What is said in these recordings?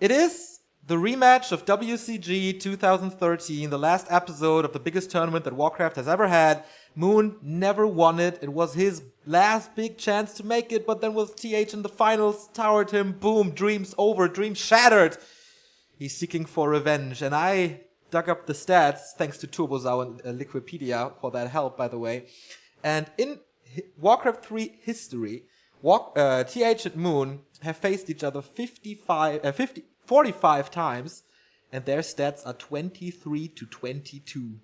It is the rematch of WCG 2013, the last episode of the biggest tournament that Warcraft has ever had. Moon never won it. It was his last big chance to make it, but then with TH in the finals, towered him, boom, dreams over, dreams shattered. He's seeking for revenge, and I dug up the stats, thanks to TurboZau and Liquipedia for that help, by the way. And in Warcraft 3 history, TH and Moon have faced each other 45 times, and their stats are 23-22.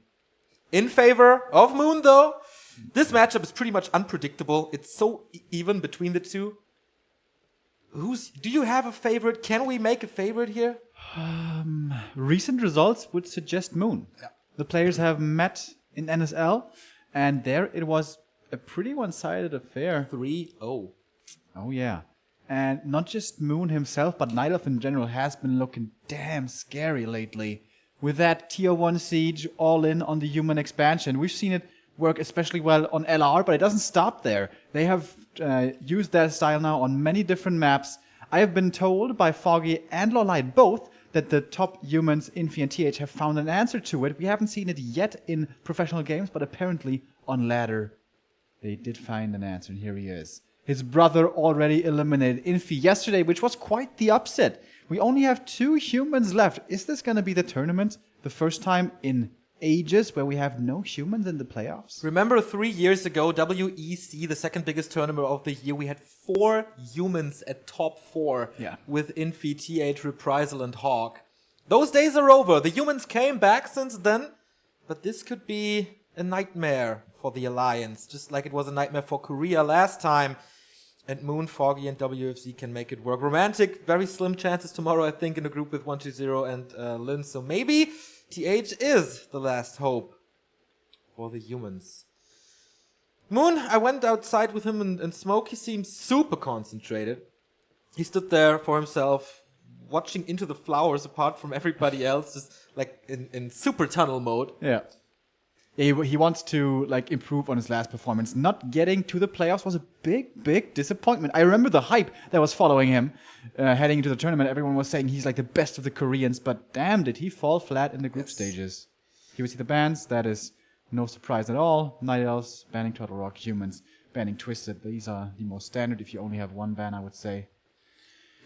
In favor of Moon, though. This matchup is pretty much unpredictable. It's so even between the two. Do you have a favorite? Can we make a favorite here? Recent results would suggest Moon. Yeah. The players have met in NSL, and there it was a pretty one-sided affair. 3-0. Oh, yeah. And not just Moon himself, but Night Elf in general has been looking damn scary lately. With that Tier 1 siege all in on the human expansion, we've seen it work especially well on LR, but it doesn't stop there. They have used that style now on many different maps. I have been told by Foggy and Lorlight both that the top humans, Infi and TH, have found an answer to it. We haven't seen it yet in professional games, but apparently on ladder they did find an answer, and here he is. His brother already eliminated Infi yesterday, which was quite the upset. We only have 2 humans left. Is this going to be the tournament? The first time in ages where we have no humans in the playoffs? Remember 3 years ago, WEC, the second biggest tournament of the year, we had 4 humans at top 4 with Infi, TH, Reprisal, and Hawk. Those days are over. The humans came back since then, but this could be a nightmare for the Alliance, just like it was a nightmare for Korea last time. And Moon, Foggy, and WFC can make it work. Romantic, very slim chances tomorrow, I think, in a group with 120 and Lin. So maybe TH is the last hope for the humans. Moon, I went outside with him and Smoke. He seemed super concentrated. He stood there for himself, watching into the flowers apart from everybody else, just like in super tunnel mode. Yeah. He wants to improve on his last performance. Not getting to the playoffs was a big disappointment. I remember the hype that was following him heading into the tournament. Everyone was saying he's like the best of the Koreans, but damn, did he fall flat in the group stages. Here we see the bans. That is no surprise at all. Night Elves banning Turtle Rock, humans banning Twisted. These are the most standard if you only have one ban, I would say.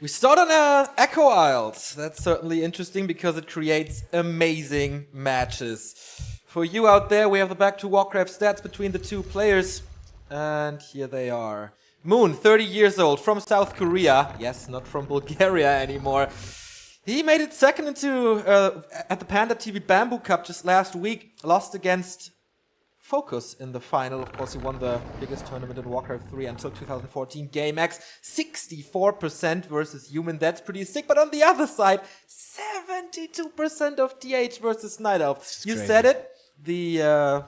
We start on Echo Isles. That's certainly interesting because it creates amazing matches. For you out there, we have the back to Warcraft stats between the 2 players. And here they are. Moon, 30 years old, from South Korea. Yes, not from Bulgaria anymore. He made it second into at the Panda TV Bamboo Cup just last week. Lost against Focus in the final. Of course, he won the biggest tournament in Warcraft 3 until 2014. GameX, 64% versus human. That's pretty sick. But on the other side, 72% of TH versus Night Elf. You said it. The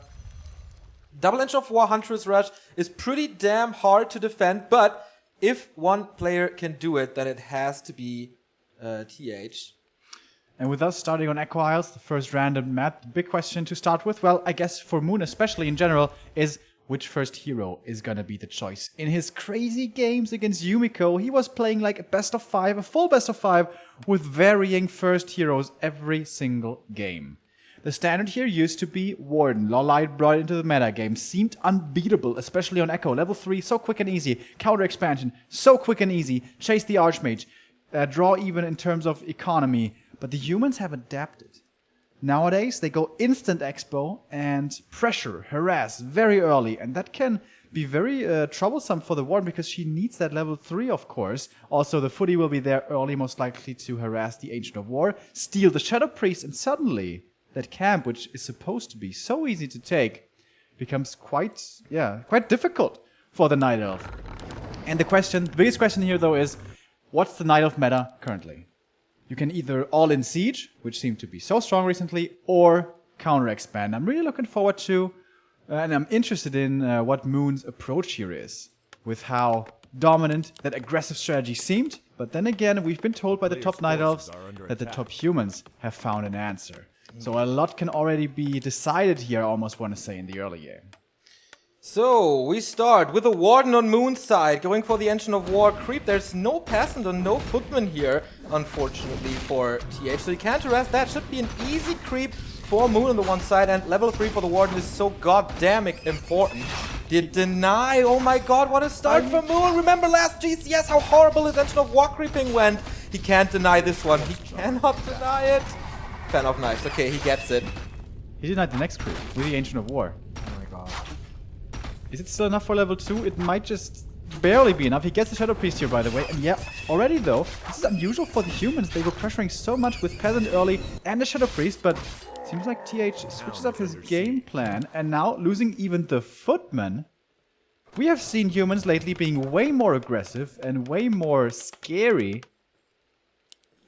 Double Edge of War Huntress Rush is pretty damn hard to defend, but if one player can do it, then it has to be TH. And with us starting on Echo Isles, the first random map, the big question to start with, well, I guess for Moon especially in general, is which first hero is gonna be the choice. In his crazy games against Yumiko, he was playing like a best of 5, a full best of 5, with varying first heroes every single game. The standard here used to be Warden. Lorlight brought it into the meta game. Seemed unbeatable, especially on Echo. Level 3, so quick and easy. Counter expansion, so quick and easy. Chase the Archmage. Draw even in terms of economy. But the humans have adapted. Nowadays, they go instant expo and pressure, harass very early. And that can be very troublesome for the Warden because she needs that level 3, of course. Also, the Footy will be there early, most likely to harass the Ancient of War, steal the Shadow Priest, and suddenly that camp, which is supposed to be so easy to take, becomes quite difficult for the Night Elf. And the biggest question here, though, is what's the Night Elf meta currently? You can either all-in Siege, which seemed to be so strong recently, or counter-expand. I'm really looking forward to, and I'm interested in what Moon's approach here is, with how dominant that aggressive strategy seemed. But then again, we've been told by the top Night Elves that the top humans have found an answer. So a lot can already be decided here, I almost want to say, in the early game. So, we start with a Warden on Moon's side, going for the Engine of War creep. There's no Peasant or no Footman here. unfortunately, for TH. So he can't harass that. Should be an easy creep for Moon on the one side, and level 3 for the Warden is so goddamn important. The deny, oh my god, what a start for Moon! Remember last GCS, how horrible his engine of war creeping went? He can't deny this one. He cannot deny it. Fan of Knives. Okay, he gets it. He denied the next creep with the Ancient of War. Oh my god. Is it still enough for level 2? It might just barely be enough. He gets the Shadow Priest here, by the way. And yeah, already though, this is unusual for the humans. They were pressuring so much with Peasant early and the Shadow Priest, but seems like TH switches up his game plan. And now, losing even the Footman. We have seen humans lately being way more aggressive and way more scary.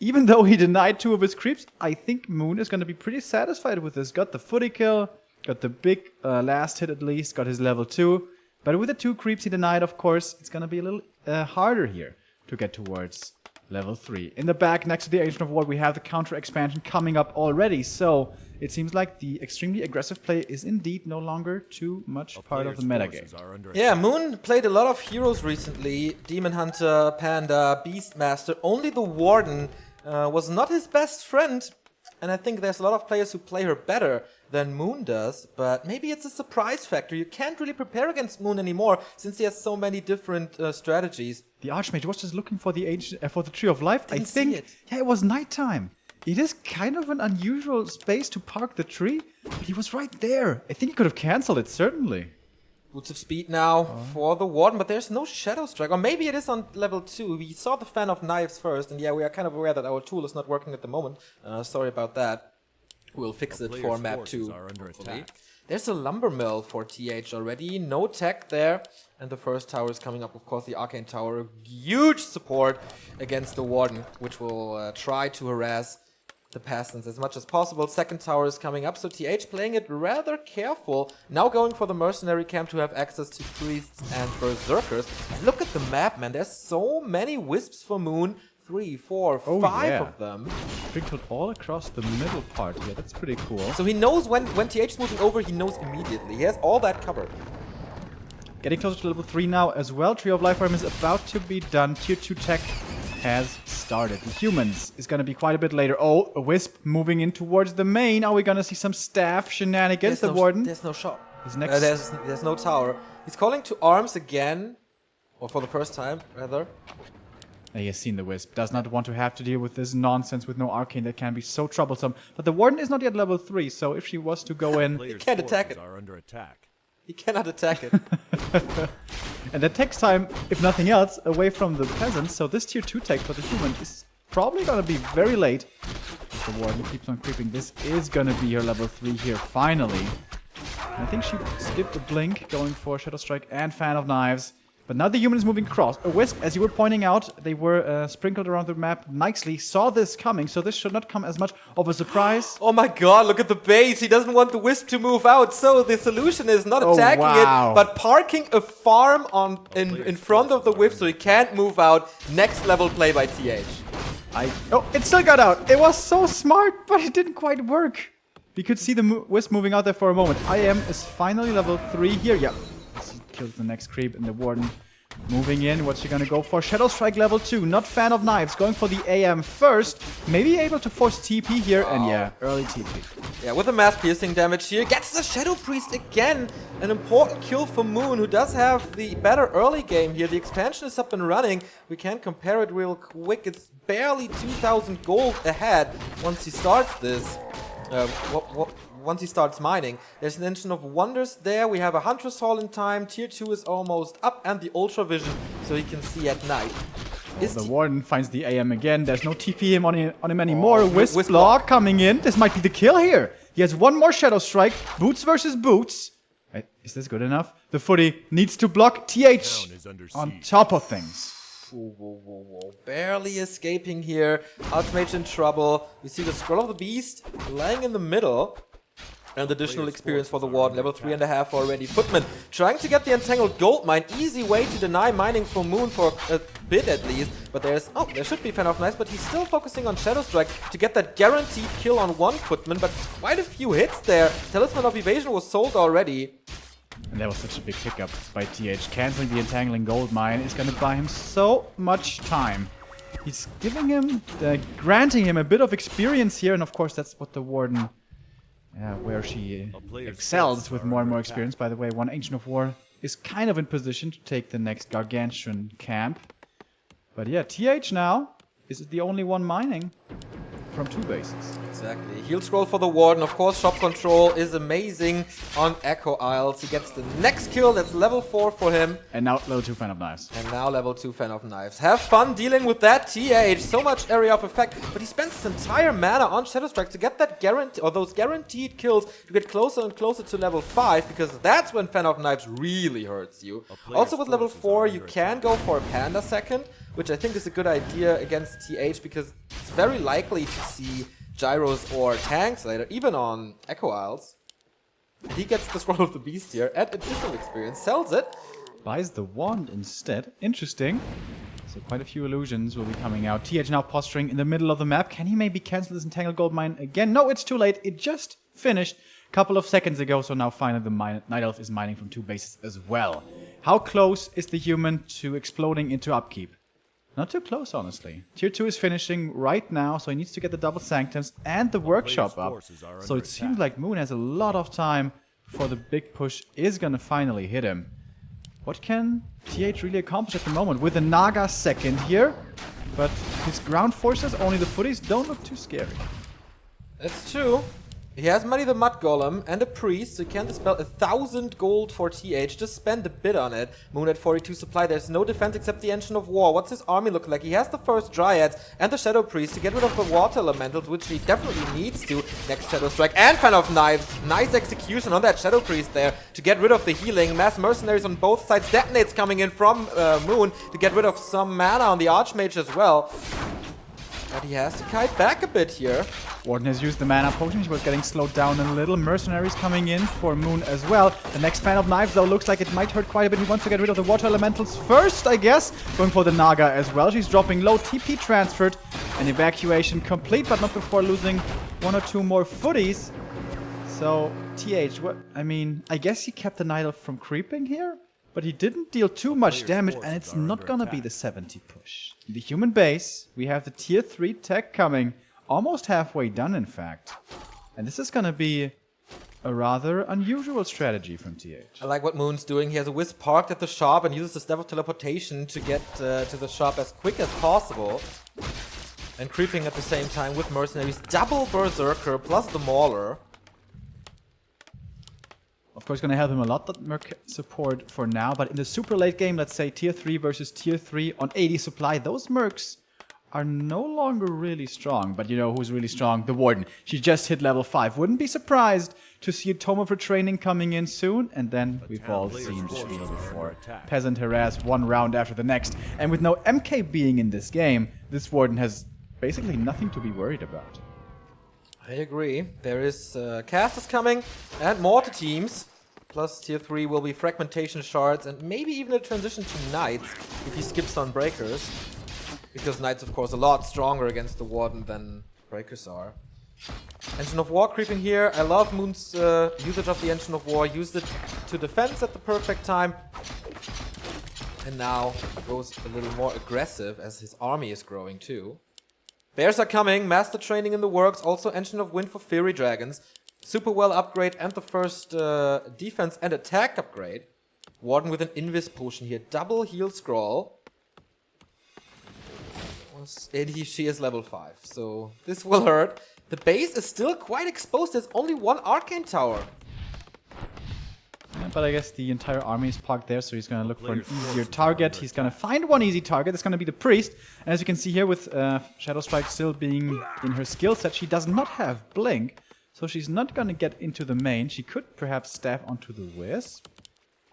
Even though he denied 2 of his creeps, I think Moon is going to be pretty satisfied with this. Got the footy kill, got the big last hit at least, got his level 2. But with the 2 creeps he denied, of course, it's going to be a little harder here to get towards level 3. In the back, next to the Ancient of War, we have the counter expansion coming up already. So it seems like the extremely aggressive play is indeed no longer too much part of the metagame. Yeah, Moon played a lot of heroes recently. Demon Hunter, Panda, Beastmaster. Only the Warden was not his best friend, and I think there's a lot of players who play her better than Moon does, but maybe it's a surprise factor. You can't really prepare against Moon anymore since he has so many different strategies. The Archmage was just looking for the for the Tree of Life. Didn't I think see it. Yeah, it was nighttime. It is kind of an unusual space to park the tree, but he was right there. I think he could have cancelled it, certainly. Boots of Speed now for the Warden, but there's no Shadow Strike. Or maybe it is on level 2. We saw the Fan of Knives first, and yeah, we are kind of aware that our tool is not working at the moment. Sorry about that. We'll fix it for map 2. There's a Lumber Mill for TH already. No tech there. And the first tower is coming up, of course, the Arcane Tower. Huge support against the Warden, which will try to harass the Peasants as much as possible. Second tower is coming up, so TH playing it rather careful. Now going for the Mercenary Camp to have access to Priests and Berserkers. And look at the map, man. There's so many Wisps for Moon. 3, 4, 5 of them. Sprinkled all across the middle part here. That's pretty cool. So he knows when TH is moving over, he knows immediately. He has all that covered. Getting closer to level 3 now as well. Tree of Life for him is about to be done. Tier 2 tech has started. The humans is going to be quite a bit later. Oh, a Wisp moving in towards the main. Are we going to see some staff shenanigans? The Warden. There's no shot. His next there's no tower. He's calling to arms again. Or for the first time, rather. He has seen the Wisp. Does not want to have to deal with this nonsense with no arcane that can be so troublesome. But the Warden is not yet level 3, so if she was to go in... He can't attack it. He cannot attack it. And that takes time, if nothing else, away from the Peasants. So this tier 2 tech for the human is probably going to be very late. The Warden keeps on creeping. This is going to be her level 3 here, finally. And I think she skipped a blink, going for Shadow Strike and Fan of Knives. But now the human is moving across. A Wisp, as you were pointing out, they were sprinkled around the map nicely. Saw this coming, so this should not come as much of a surprise. Oh my god, look at the base. He doesn't want the Wisp to move out. So the solution is not attacking it, but parking a farm in front of the Wisp so he can't move out. Next level play by TH. Oh, it still got out. It was so smart, but it didn't quite work. We could see the Wisp moving out there for a moment. IM is finally level 3 here. Yep. Kills the next creep, and the Warden moving in. What's she gonna go for? Shadow Strike level 2. Not Fan of Knives. Going for the AM first. Maybe able to force TP here. And yeah, early TP. Yeah, with the mass piercing damage here. Gets the Shadow Priest again. An important kill for Moon, who does have the better early game here. The expansion is up and running. We can compare it real quick. It's barely 2,000 gold ahead once he starts this. Once he starts mining. There's an Engine of Wonders there. We have a Huntress Hall in time. Tier 2 is almost up, and the Ultra Vision, so he can see at night. The Warden finds the AM again. There's no TP on him anymore. Wisp block coming in. This might be the kill here. He has one more Shadow Strike. Boots versus Boots. Is this good enough? The footy needs to block TH on top of things. Whoa. Barely escaping here. Archmage in trouble. We see the Scroll of the Beast laying in the middle. And additional experience for the Warden, level 3.5 already. Footman trying to get the Entangled Gold Mine. Easy way to deny mining for Moon for a bit at least. But there should be Fan of Knives, but he's still focusing on Shadow Strike to get that guaranteed kill on one Footman. But quite a few hits there. Talisman of Evasion was sold already. And that was such a big hiccup by TH. Canceling the Entangling Gold Mine is going to buy him so much time. He's giving him, granting him a bit of experience here, and of course that's what the Warden, where she excels with more and more experience. By the way, one Ancient of War is kind of in position to take the next Gargantuan camp. But yeah, TH now is the only one mining from 2 bases. Exactly. Heal scroll for the Warden. Of course, shop control is amazing on Echo Isles. He gets the next kill. That's level 4 for him. And now level 2 Fan of Knives. And now level 2 Fan of Knives. Have fun dealing with that, TH. So much area of effect. But he spends his entire mana on Shadow Strike to get that guarantee, or those guaranteed kills to get closer and closer to level 5, because that's when Fan of Knives really hurts you. Also with level 4, you can go for a Panda second, which I think is a good idea against TH, because it's very likely to see gyros or tanks later, even on Echo Isles. He gets the Scroll of the Beast here, and additional experience, sells it. Buys the wand instead. Interesting. So quite a few illusions will be coming out. TH now posturing in the middle of the map. Can he maybe cancel this Entangled Gold Mine again? No, it's too late. It just finished a couple of seconds ago, so now finally the Night Elf is mining from 2 bases as well. How close is the human to exploding into upkeep? Not too close, honestly. Tier 2 is finishing right now, so he needs to get the double Sanctums and the workshop up. So it seems like Moon has a lot of time before the big push is gonna finally hit him. What can TH really accomplish at the moment? With the Naga second here, but his ground forces, only the footies, don't look too scary. That's true. He has Money the Mud Golem and a Priest, so he can dispel 1,000 gold for TH. Just spend a bit on it. Moon at 42 supply. There's no defense except the Ancient of War. What's his army look like? He has the first Dryads and the Shadow Priest to get rid of the Water Elementals, which he definitely needs to. Next Shadow Strike and Fan of Knives. Nice execution on that Shadow Priest there to get rid of the healing. Mass Mercenaries on both sides. Detonates coming in from Moon to get rid of some mana on the Archmage as well. But he has to kite back a bit here. Warden has used the mana potion, he was getting slowed down a little. Mercenaries coming in for Moon as well. The next Fan of Knives, though, looks like it might hurt quite a bit. He wants to get rid of the Water Elementals first, I guess. Going for the Naga as well. She's dropping low, TP transferred. An evacuation complete, but not before losing 1 or 2 more footies. So, TH, what? I mean, I guess he kept the Night Elf from creeping here? But he didn't deal too much damage, and it's not gonna be the 70 push. In the human base, we have the tier 3 tech coming. Almost halfway done, in fact. And this is gonna be a rather unusual strategy from TH. I like what Moon's doing. He has a Wisp parked at the shop and uses the Staff of Teleportation to get to the shop as quick as possible. And creeping at the same time with Mercenaries. Double Berserker plus the Mauler. Of course, going to help him a lot, that Merc support for now. But in the super late game, let's say tier 3 versus tier 3 on 80 supply, those Mercs are no longer really strong. But you know who's really strong? The Warden. She just hit level 5. Wouldn't be surprised to see a Tome of Retraining coming in soon. And then we've all seen the spiel before. Peasant harass one round after the next. And with no MK being in this game, this Warden has basically nothing to be worried about. I agree. There is casters coming and mortar teams. Plus tier 3 will be fragmentation shards and maybe even a transition to knights if he skips on breakers. Because knights, of course, a lot stronger against the Warden than breakers are. Ancient of War creeping here. I love Moon's usage of the Ancient of War. Used it to defense at the perfect time. And now goes a little more aggressive as his army is growing too. Bears are coming, Master Training in the works, also Ancient of Wind for Fairy Dragons. Super well upgrade and the first defense and attack upgrade. Warden with an Invis potion here, double heal scroll. And she is level 5, so this will hurt. The base is still quite exposed, there's only one Arcane Tower. Yeah, but I guess the entire army is parked there, so he's going to look for an easier target. He's going to find one easy target. It's going to be the Priest. And as you can see here, with Shadow Strike still being in her skill set, she does not have Blink. So she's not going to get into the main. She could perhaps stab onto the Wisp.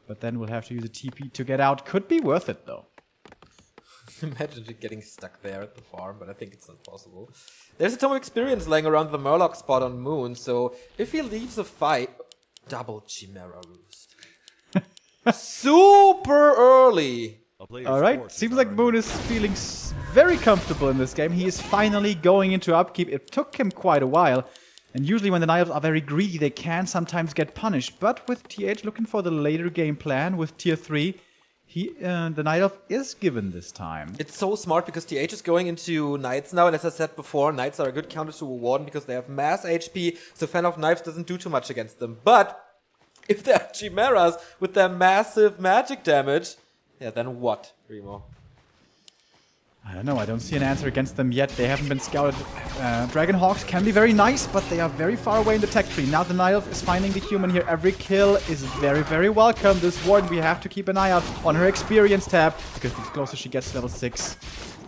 But then we'll have to use a TP to get out. Could be worth it, though. Imagine getting stuck there at the farm, but I think it's not possible. There's a Tome of Experience laying around the Murloc spot on Moon, so if he leaves a fight... Double Chimera Roost. Super early! Alright, seems like Moon is feeling very comfortable in this game. He is finally going into upkeep. It took him quite a while. And usually when the Night Elves are very greedy, they can sometimes get punished. But with TH looking for the later game plan with tier 3, the Night Elf is given this time. It's so smart because TH is going into Knights now, and as I said before, Knights are a good counter to a Warden because they have mass HP, so Fan of Knives doesn't do too much against them. But if they're Chimeras with their massive magic damage, yeah, then what, Remo? I don't know, I don't see an answer against them yet. They haven't been scouted. Dragonhawks can be very nice, but they are very far away in the tech tree. Now the Night Elf is finding the human here. Every kill is very, very welcome. This Warden, we have to keep an eye out on her experience tab, because the closer she gets to level 6,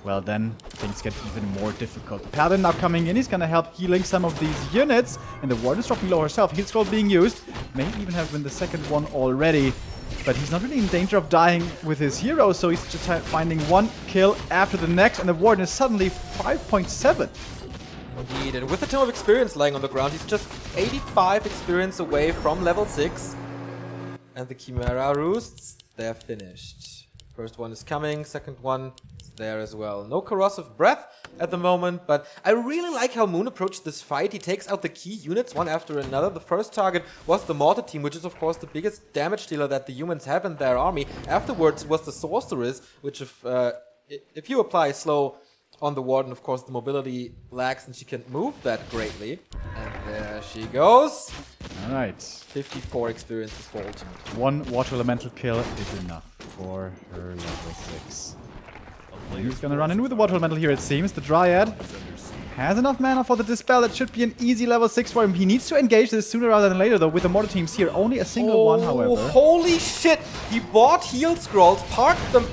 well then, things get even more difficult. The Paladin now coming in, he's gonna help healing some of these units, and the Warden is dropping low herself. Heal scroll being used, may even have been the second one already. But he's not really in danger of dying with his hero, so he's just finding one kill after the next, and the Warden is suddenly 5.7. Indeed, and with the Tome of Experience lying on the ground, he's just 85 experience away from level 6. And the Chimera Roosts, they're finished. First one is coming, second one is there as well. No Corrosive Breath at the moment, but I really like how Moon approached this fight. He takes out the key units one after another. The first target was the Mortar Team, which is of course the biggest damage dealer that the humans have in their army. Afterwards was the Sorceress, which if you apply slow on the Warden, of course the mobility lacks and she can't move that greatly. And there she goes. Alright. 54 experience for ultimate. One Water Elemental kill is enough for her level 6. He's gonna run in with the Water Elemental here, it seems. The Dryad has enough mana for the Dispel. That should be an easy level 6 for him. He needs to engage this sooner rather than later, though, with the Mortar Teams here. Only a single one, however. Holy shit! He bought heal scrolls, parked them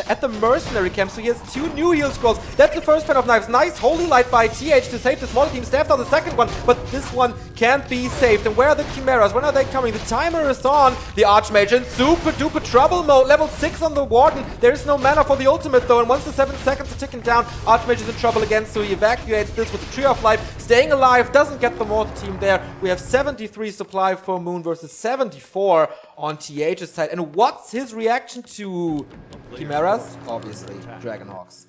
at the mercenary camp, so he has 2 new heal scrolls. That's the first Fan of Knives. Nice Holy Light by TH to save the Mortar Team. Staffed on the second one, but this one can't be saved. And where are the Chimeras? When are they coming? The timer is on. The Archmage in super duper trouble mode. Level 6 on the Warden. There is no mana for the ultimate, though, and once the 7 seconds are ticking down, Archmage is in trouble again, so he evacuates this with the Tree of Life, staying alive, doesn't get the Mortar Team there. We have 73 supply for Moon versus 74 on TH's side. And what's his reaction to Chimeras? Obviously, Dragonhawks.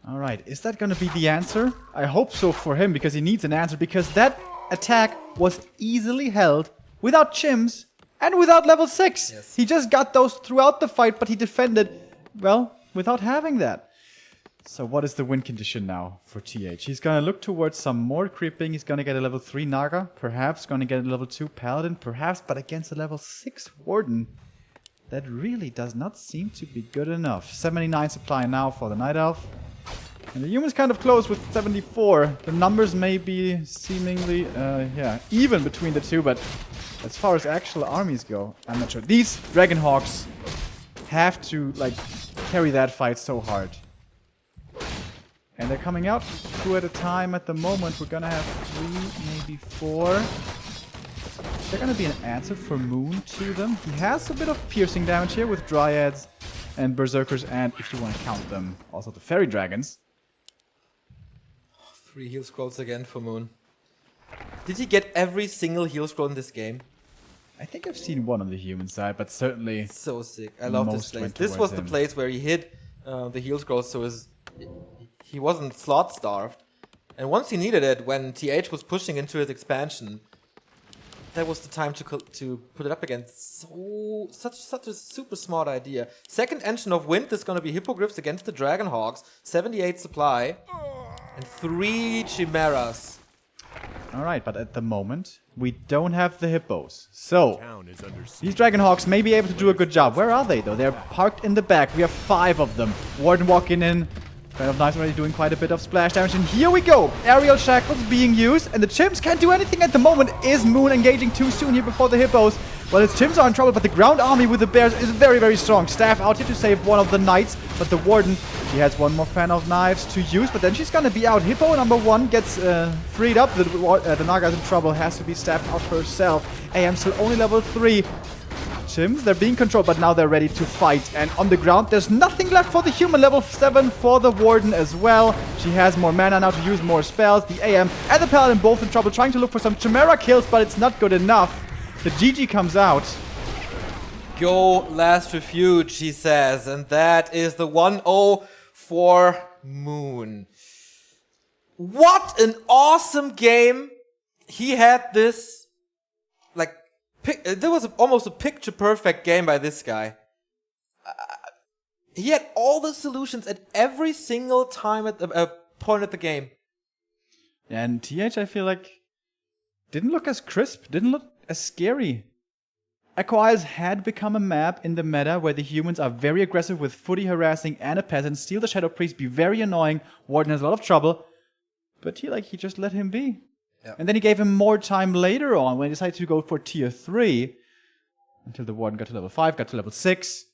Alright, is that gonna be the answer? I hope so for him, because he needs an answer, because that attack was easily held without Chims and without level 6. Yes. He just got those throughout the fight, but he defended, well, without having that. So what is the win condition now for TH? He's gonna look towards some more creeping. He's gonna get a level 3 Naga, perhaps gonna get a level 2 Paladin, perhaps, but against a level 6 Warden, that really does not seem to be good enough. 79 supply now for the Night Elf. And the human's kind of close with 74. The numbers may be seemingly, even between the two, but as far as actual armies go, I'm not sure. These Dragonhawks have to, like, carry that fight so hard. And they're coming out 2 at a time at the moment. We're gonna have 3, maybe 4. Is there gonna be an answer for Moon to them? He has a bit of piercing damage here with Dryads and Berserkers, and if you want to count them, also the Fairy Dragons. 3 heal scrolls again for Moon. Did he get every single heal scroll in this game? I think I've seen one on the human side, but certainly... So sick. I love this most place. went This was towards the him. place where he hid the heal scrolls, so he wasn't slot starved. And once he needed it, when TH was pushing into his expansion, that was the time to put it up again. Such a super smart idea. Second Engine of Wind is going to be Hippogriffs against the Dragonhawks. 78 supply. And 3 Chimeras. Alright, but at the moment, we don't have the Hippos. So, these Dragonhawks may be able to do a good job. Where are they, though? They're parked in the back. We have 5 of them. Warden walking in. Fan of Knives already doing quite a bit of splash damage. And here we go. Aerial Shackles being used. And the Chimps can't do anything at the moment. Is Moon engaging too soon here before the Hippos? Well, his Chimps are in trouble, but the ground army with the Bears is very, very strong. Staff out here to save one of the Knights. But the Warden, she has one more Fan of Knives to use. But then she's going to be out. Hippo number 1 gets freed up. The Naga's in trouble. Has to be staffed out herself. AM still only level 3. Chims, they're being controlled, but now they're ready to fight. And on the ground, there's nothing left for the human. Level 7 for the Warden as well. She has more mana now to use more spells. The AM and the Paladin both in trouble, trying to look for some Chimera kills, but it's not good enough. The GG comes out. Go last Refuge, he says. And that is the 1-0 for Moon. What an awesome game. He had this, like, there was almost a picture-perfect game by this guy. he had all the solutions at every single time at the point of the game. And TH, I feel like, didn't look as crisp, didn't look as scary. Echo Isles had become a map in the meta where the humans are very aggressive with footy harassing and a peasant, steal the Shadow Priest, be very annoying, Warden has a lot of trouble, but he just let him be. Yep. And then he gave him more time later on when he decided to go for tier 3, until the Warden got to level 5, got to level 6.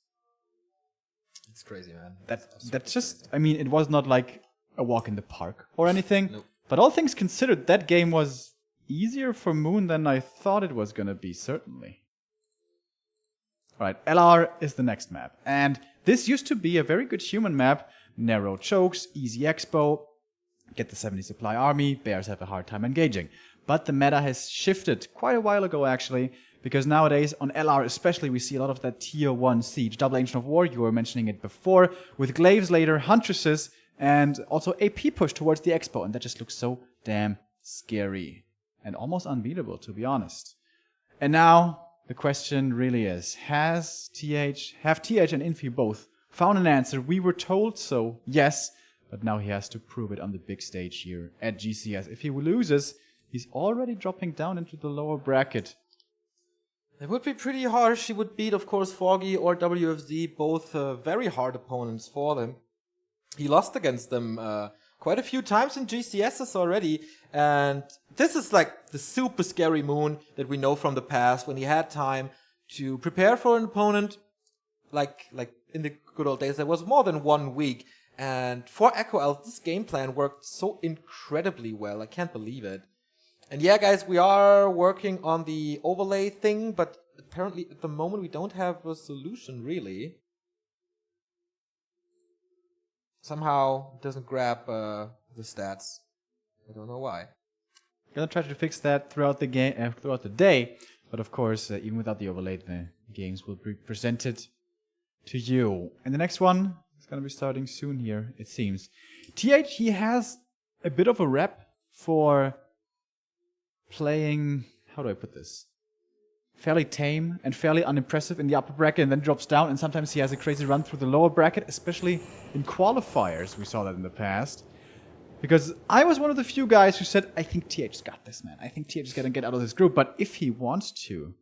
It's crazy, man. That's just, crazy. I mean, it was not like a walk in the park or anything, Nope. But all things considered, that game was easier for Moon than I thought it was gonna be, certainly. Alright, LR is the next map. And this used to be a very good human map. Narrow chokes, easy expo, get the 70 supply army, bears have a hard time engaging. But the meta has shifted quite a while ago, actually, because nowadays, on LR especially, we see a lot of that tier 1 siege. Double Ancient of War, you were mentioning it before, with glaives later, huntresses, and also AP push towards the expo. And that just looks so damn scary. And almost unbeatable, to be honest. And now, the question really is, have TH and Infi both found an answer? We were told so, yes, but now he has to prove it on the big stage here at GCS. If he loses, he's already dropping down into the lower bracket. It would be pretty harsh. He would beat, of course, Foggy or WFZ, both very hard opponents for them. He lost against them quite a few times in GCSs already, and this is like the super scary Moon that we know from the past, when he had time to prepare for an opponent. Like in the good old days, there was more than 1 week, and for Echo Elf, this game plan worked so incredibly well. I can't believe it. And yeah, guys, we are working on the overlay thing, but apparently at the moment we don't have a solution, really. Somehow it doesn't grab the stats. I don't know why. Gonna try to fix that throughout the game, throughout the day. But of course, even without the overlay, the games will be presented to you. And the next one is gonna be starting soon here, it seems. TH, he has a bit of a rep for playing, how do I put this? Fairly tame and fairly unimpressive in the upper bracket and then drops down, and sometimes he has a crazy run through the lower bracket, especially in qualifiers. We saw that in the past. Because I was one of the few guys who said, I think TH's got this, man. I think TH is gonna get out of this group, but if he wants to,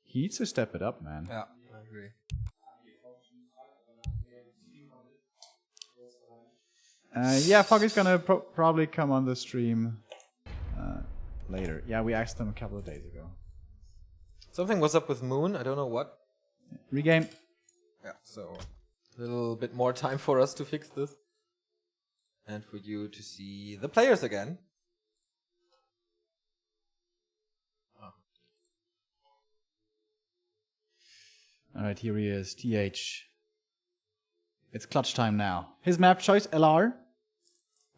he needs to step it up, man. Yeah, I agree. Yeah, Foggy's gonna probably come on the stream later. Yeah, we asked him a couple of days ago. Something was up with Moon, I don't know what. Regame. Yeah, so a little bit more time for us to fix this. And for you to see the players again. Oh. Alright, here he is, TH. It's clutch time now. His map choice, LR.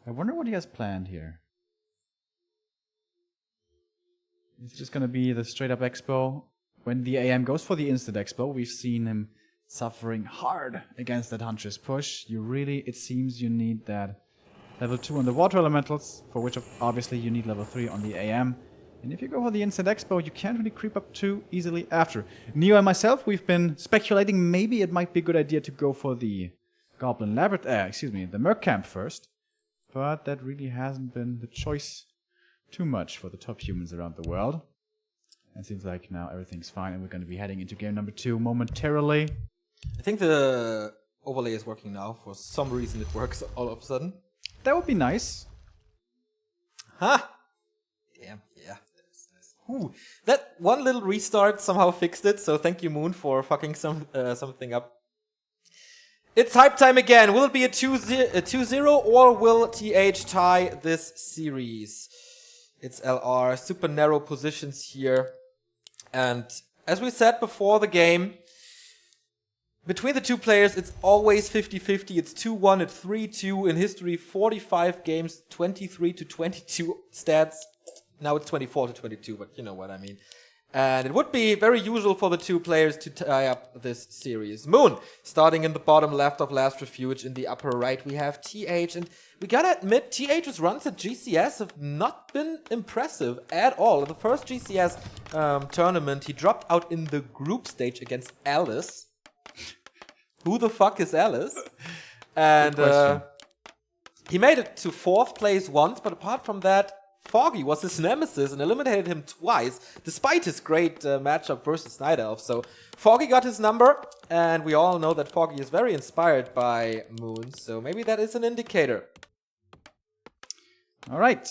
I wonder what he has planned here. Is it just gonna be the straight up expo? When the AM goes for the instant expo, we've seen him suffering hard against that Huntress push. It seems you need that level 2 on the water elementals, for which obviously you need level 3 on the AM. And if you go for the instant expo, you can't really creep up too easily after. Neo and myself, we've been speculating maybe it might be a good idea to go for the Goblin the Merc Camp first. But that really hasn't been the choice too much for the top humans around the world. And it seems like now everything's fine and we're going to be heading into game number 2 momentarily. I think the overlay is working now. For some reason it works all of a sudden. That would be nice. Huh? Damn, yeah. Ooh, that one little restart somehow fixed it, so thank you, Moon, for fucking something up. It's hype time again. Will it be a 2-0 or will TH tie this series? It's LR, super narrow positions here. And as we said before the game, between the two players, it's always 50-50. It's 2-1 at 3-2 in history, 45 games, 23-22 stats. Now it's 24-22, but you know what I mean. And it would be very usual for the two players to tie up this series. Moon, starting in the bottom left of Last Refuge. In the upper right, we have TH. And we gotta admit, TH's runs at GCS have not been impressive at all. In the first GCS tournament, he dropped out in the group stage against Alice. who the fuck is Alice? And he made it to 4th place once, but apart from that, Foggy was his nemesis and eliminated him twice, despite his great matchup versus Night Elf. So Foggy got his number, and we all know that Foggy is very inspired by Moon, so maybe that is an indicator. All right.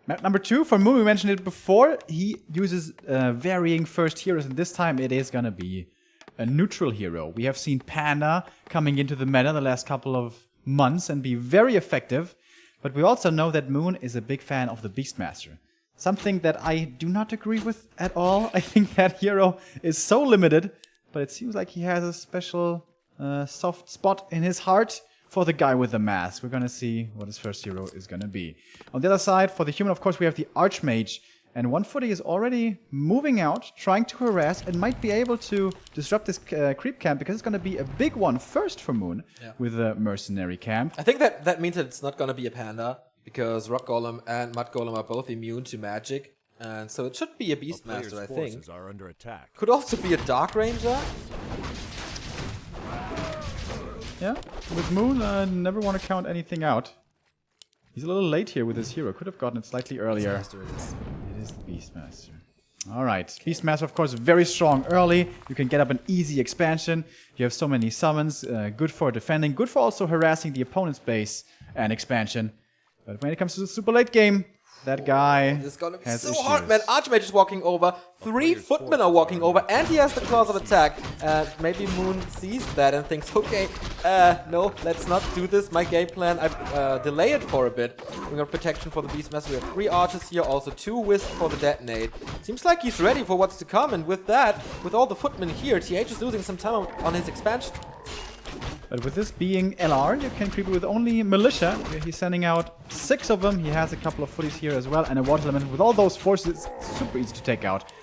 Map number 2 for Moon, we mentioned it before. He uses varying first heroes, and this time it is going to be a neutral hero. We have seen Panda coming into the meta the last couple of months and be very effective, but we also know that Moon is a big fan of the Beastmaster. Something that I do not agree with at all. I think that hero is so limited, but it seems like he has a special soft spot in his heart for the guy with the mask. We're gonna see what his first hero is gonna be. On the other side, for the human, of course, we have the Archmage. And 140 is already moving out, trying to harass, and might be able to disrupt this creep camp, because it's going to be a big one first for Moon with a mercenary camp. I think that means that it's not going to be a Panda, because Rock Golem and Mud Golem are both immune to magic. And so it should be a Beastmaster, I think. Are under attack. Could also be a Dark Ranger. Yeah, with Moon, I never want to count anything out. He's a little late here with his hero. Could have gotten it slightly earlier. Beastmaster it is. It is the Beastmaster. Alright, Beastmaster, of course, very strong early. You can get up an easy expansion. You have so many summons. Good for defending. Good for also harassing the opponent's base and expansion. But when it comes to the super late game, that guy This is gonna be has so issues. hard, man. Archmage is walking over, 3 footmen are walking over, and he has the claws of attack. Maybe Moon sees that and thinks, okay, no, let's not do this. My game plan, I delay it for a bit. We got protection for the Beastmaster. We have 3 archers here, also 2 wisps for the detonate. Seems like he's ready for what's to come, and with that, with all the footmen here, TH is losing some time on his expansion. But with this being LR, you can creep with only Militia. He's sending out 6 of them. He has a couple of footies here as well, and a water element. With all those forces, it's super easy to take out.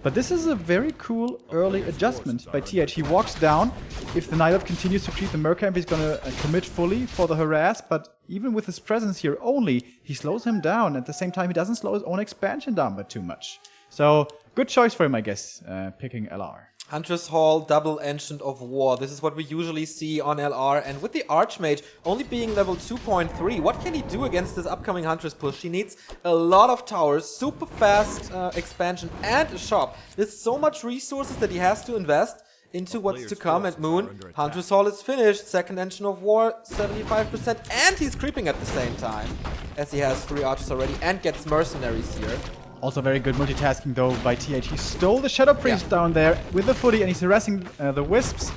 But this is a very cool early adjustment by TH. He walks down. If the Night Elf continues to creep the Mercamp, he's going to commit fully for the harass. But even with his presence here only, he slows him down. At the same time, he doesn't slow his own expansion down by too much. So, good choice for him, I guess, picking LR. Huntress Hall, double Ancient of War. This is what we usually see on LR. And with the Archmage only being level 2.3, what can he do against this upcoming Huntress push? He needs a lot of towers, super fast expansion, and a shop. There's so much resources that he has to invest into what's to come. And Moon, Huntress Hall is finished. Second Engine of War, 75%. And he's creeping at the same time, as he has 3 archers already and gets mercenaries here. Also very good multitasking though by TH. He stole the Shadow Priest down there with the footy, and he's harassing the Wisps.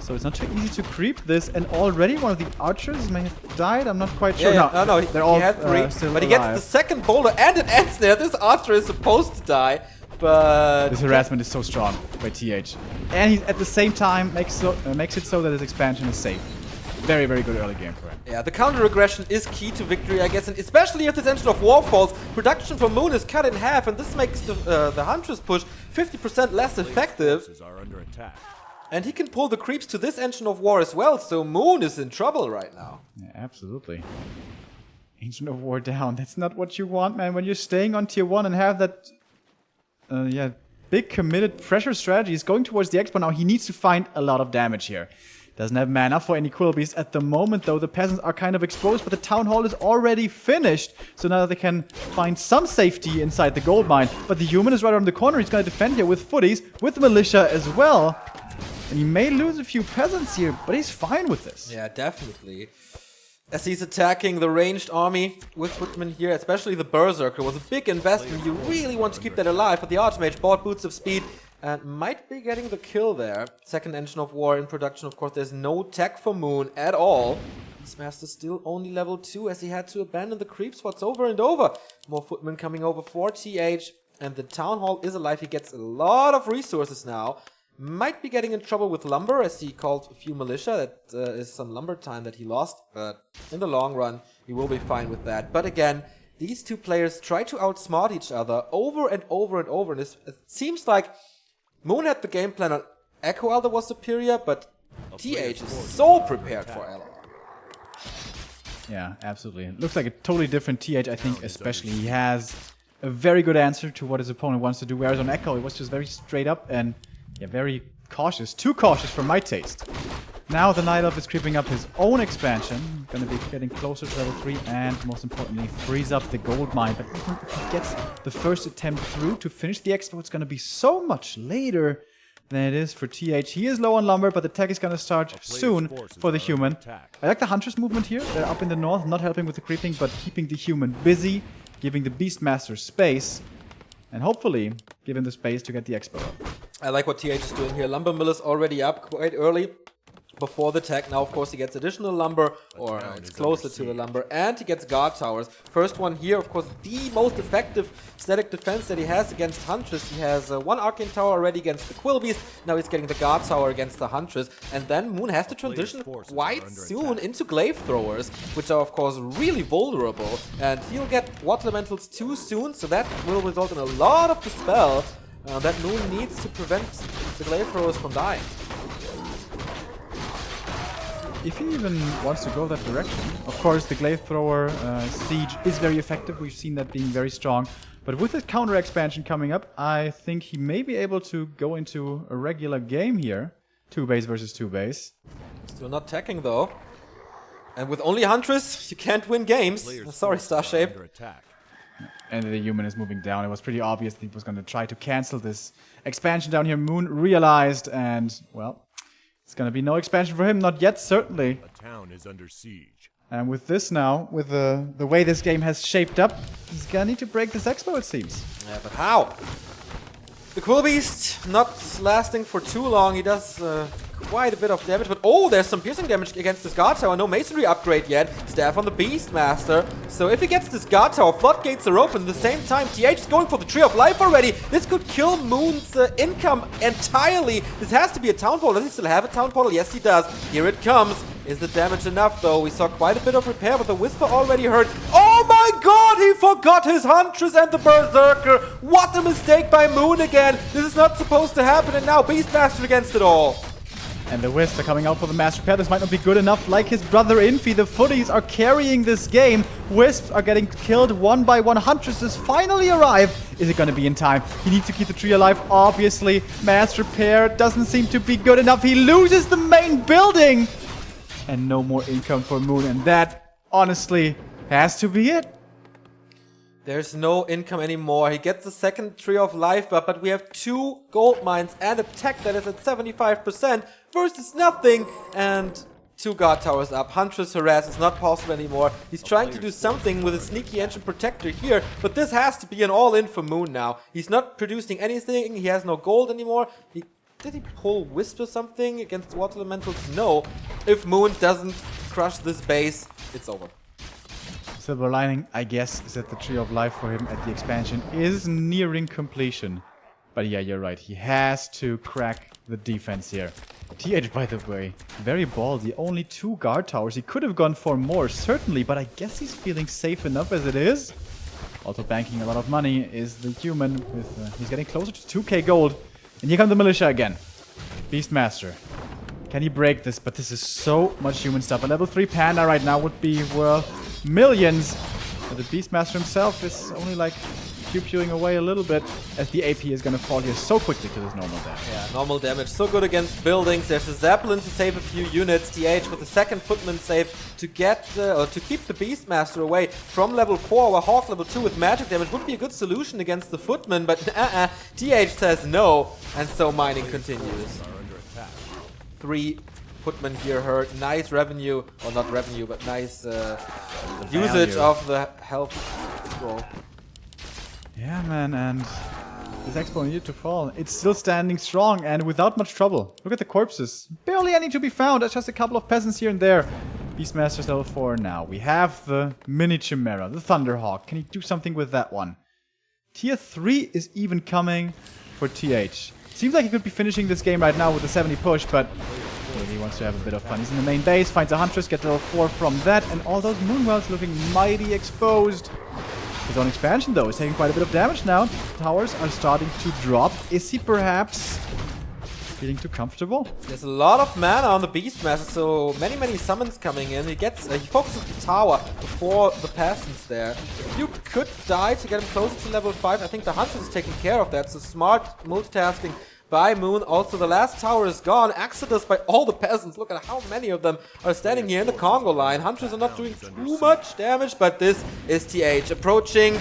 So it's not too easy to creep this, and already one of the archers may have died. I'm not quite sure. No, they're all he had 3, still but he gets alive. the second boulder, and it ends there. This archer is supposed to die, but This harassment is so strong by TH. And he at the same time makes it so that his expansion is safe. Very, very good early game for him. yeah, the counter aggression is key to victory, I guess, and especially if this Engine of War falls, production for Moon is cut in half, and this makes the Huntress push 50% less effective. Forces are under attack. And he can pull the creeps to this Engine of War as well, so Moon is in trouble right now. Yeah, absolutely. Ancient of War down. That's not what you want, man. When you're staying on tier 1 and have that big committed pressure strategy is going towards the Expo now, he needs to find a lot of damage here. Doesn't have mana for any Quill Beast at the moment, though. The peasants are kind of exposed, but the Town Hall is already finished. So now they can find some safety inside the gold mine. But the human is right around the corner. He's going to defend here with footies, with the militia as well. And he may lose a few peasants here, but he's fine with this. Yeah, definitely. As he's attacking the ranged army with footmen here, especially the Berserker, was a big investment. You really want to keep that alive, but the Archmage bought Boots of Speed and might be getting the kill there. Second Engine of War in production, of course. There's no tech for Moon at all. Beastmaster still only level 2 as he had to abandon the creep spots over and over. More footmen coming over for TH, and the Town Hall is alive. He gets a lot of resources now. Might be getting in trouble with lumber as he called a few militia. That is some lumber time that he lost, but in the long run, he will be fine with that. But again, these two players try to outsmart each other over and over and over, and it seems like Moon had the game plan on Echo Elder was superior, but TH is so prepared for LR. Yeah, absolutely. It looks like a totally different TH, I think, especially. He has a very good answer to what his opponent wants to do, whereas on Echo, it was just very straight up and very cautious. Too cautious for my taste. Now the Night Elf is creeping up his own expansion. Gonna be getting closer to level 3 and, most importantly, frees up the gold mine. But even if he gets the first attempt through to finish the expo, it's gonna be so much later than it is for TH. He is low on lumber, but the tech is gonna start soon for the human. I like the Huntress movement here. They're up in the north, not helping with the creeping, but keeping the human busy, giving the Beastmaster space, and hopefully giving the space to get the expo up. I like what TH is doing here. Lumber mill is already up quite early before the tech. Now, of course, he gets additional lumber, or it's closer to the lumber, and he gets guard towers. First one here, of course, the most effective static defense that he has against Huntress. He has one Arcane Tower already against the Quill Beast. Now he's getting the guard tower against the Huntress. And then Moon has to transition quite soon into Glaive Throwers, which are, of course, really vulnerable. And he'll get Water Elementals too soon, so that will result in a lot of Dispel that Moon needs to prevent the Glaive Throwers from dying. If he even wants to go that direction. Of course, the Glaive Thrower siege is very effective. We've seen that being very strong. But with his counter expansion coming up, I think he may be able to go into a regular game here. 2-base versus 2-base. Still not teching though. And with only Huntress, you can't win games. Sorry, Starshape. And the human is moving down. It was pretty obvious that he was going to try to cancel this expansion down here. Moon realized, and, well, it's gonna be no expansion for him, not yet, certainly. The town is under siege. And with this now, with the way this game has shaped up, he's gonna need to break this expo, it seems. Yeah, but how? The Quill Beast not lasting for too long. He does quite a bit of damage, but oh, there's some piercing damage against this guard tower. No masonry upgrade yet. Staff on the Beastmaster. So if he gets this guard tower, floodgates are open. At the same time, TH is going for the Tree of Life already. This could kill Moon's income entirely. This has to be a town portal. Does he still have a town portal? Yes, he does. Here it comes. Is the damage enough, though? We saw quite a bit of repair, but the Whisper already hurt. Oh my god, he forgot his Huntress and the Berserker. What a mistake by Moon again. This is not supposed to happen, and now Beastmaster against it all. And the Wisp are coming out for the mass repair. This might not be good enough. Like his brother Infi, the Footies are carrying this game. Wisps are getting killed one by one. Huntresses finally arrive. Is it going to be in time? He needs to keep the tree alive, obviously. Mass repair doesn't seem to be good enough. He loses the main building. And no more income for Moon. And that, honestly, has to be it. There's no income anymore. He gets the second Tree of Life, but we have 2 gold mines and a tech that is at 75% versus nothing. And 2 guard towers up. Huntress harass is not possible anymore. He's trying to do something with a sneaky engine protector here, but this has to be an all-in for Moon now. He's not producing anything. He has no gold anymore. Did he pull Wisp or something against Water Elementals? No. If Moon doesn't crush this base, it's over. Silver lining, I guess, is that the Tree of Life for him at the expansion is nearing completion. But yeah, you're right. He has to crack the defense here. TH, by the way, very ballsy. Only 2 guard towers. He could have gone for more, certainly, but I guess he's feeling safe enough as it is. Also banking a lot of money is the human. He's getting closer to 2k gold. And here comes the militia again. Beastmaster. Can he break this? But this is so much human stuff. A level 3 panda right now would be worth millions. But the Beastmaster himself is only like pew-pewing away a little bit as the AP is going to fall here so quickly to this normal damage. Yeah, normal damage. So good against buildings. There's a Zeppelin to save a few units. TH with the second Footman save to get or to keep the Beastmaster away from level 4, where Hawk level 2 with magic damage would be a good solution against the Footman, but TH says no, and so mining continues. 3 Footmen here hurt. Nice revenue, or not revenue, but nice usage of the health scroll. Yeah, man, and this expo needed to fall. It's still standing strong and without much trouble. Look at the corpses. Barely any to be found. There's just a couple of peasants here and there. Beastmaster's level 4 now. We have the Mini Chimera, the Thunderhawk. Can he do something with that one? Tier 3 is even coming for TH. Seems like he could be finishing this game right now with a 70 push, but he wants to have a bit of fun. He's in the main base, finds a Huntress, gets level 4 from that, and all those Moonwells looking mighty exposed. His own expansion, though, is taking quite a bit of damage now. Towers are starting to drop. Is he perhaps feeling too comfortable? There's a lot of mana on the Beastmaster, so many summons coming in. He focuses the tower before the peasants there. If you could die to get him closer to level 5, I think the Huntress is taking care of that. So smart multitasking by Moon. Also, the last tower is gone. Exodus by all the peasants. Look at how many of them are standing here in the Congo line. Hunters are not doing too much damage, but this is TH approaching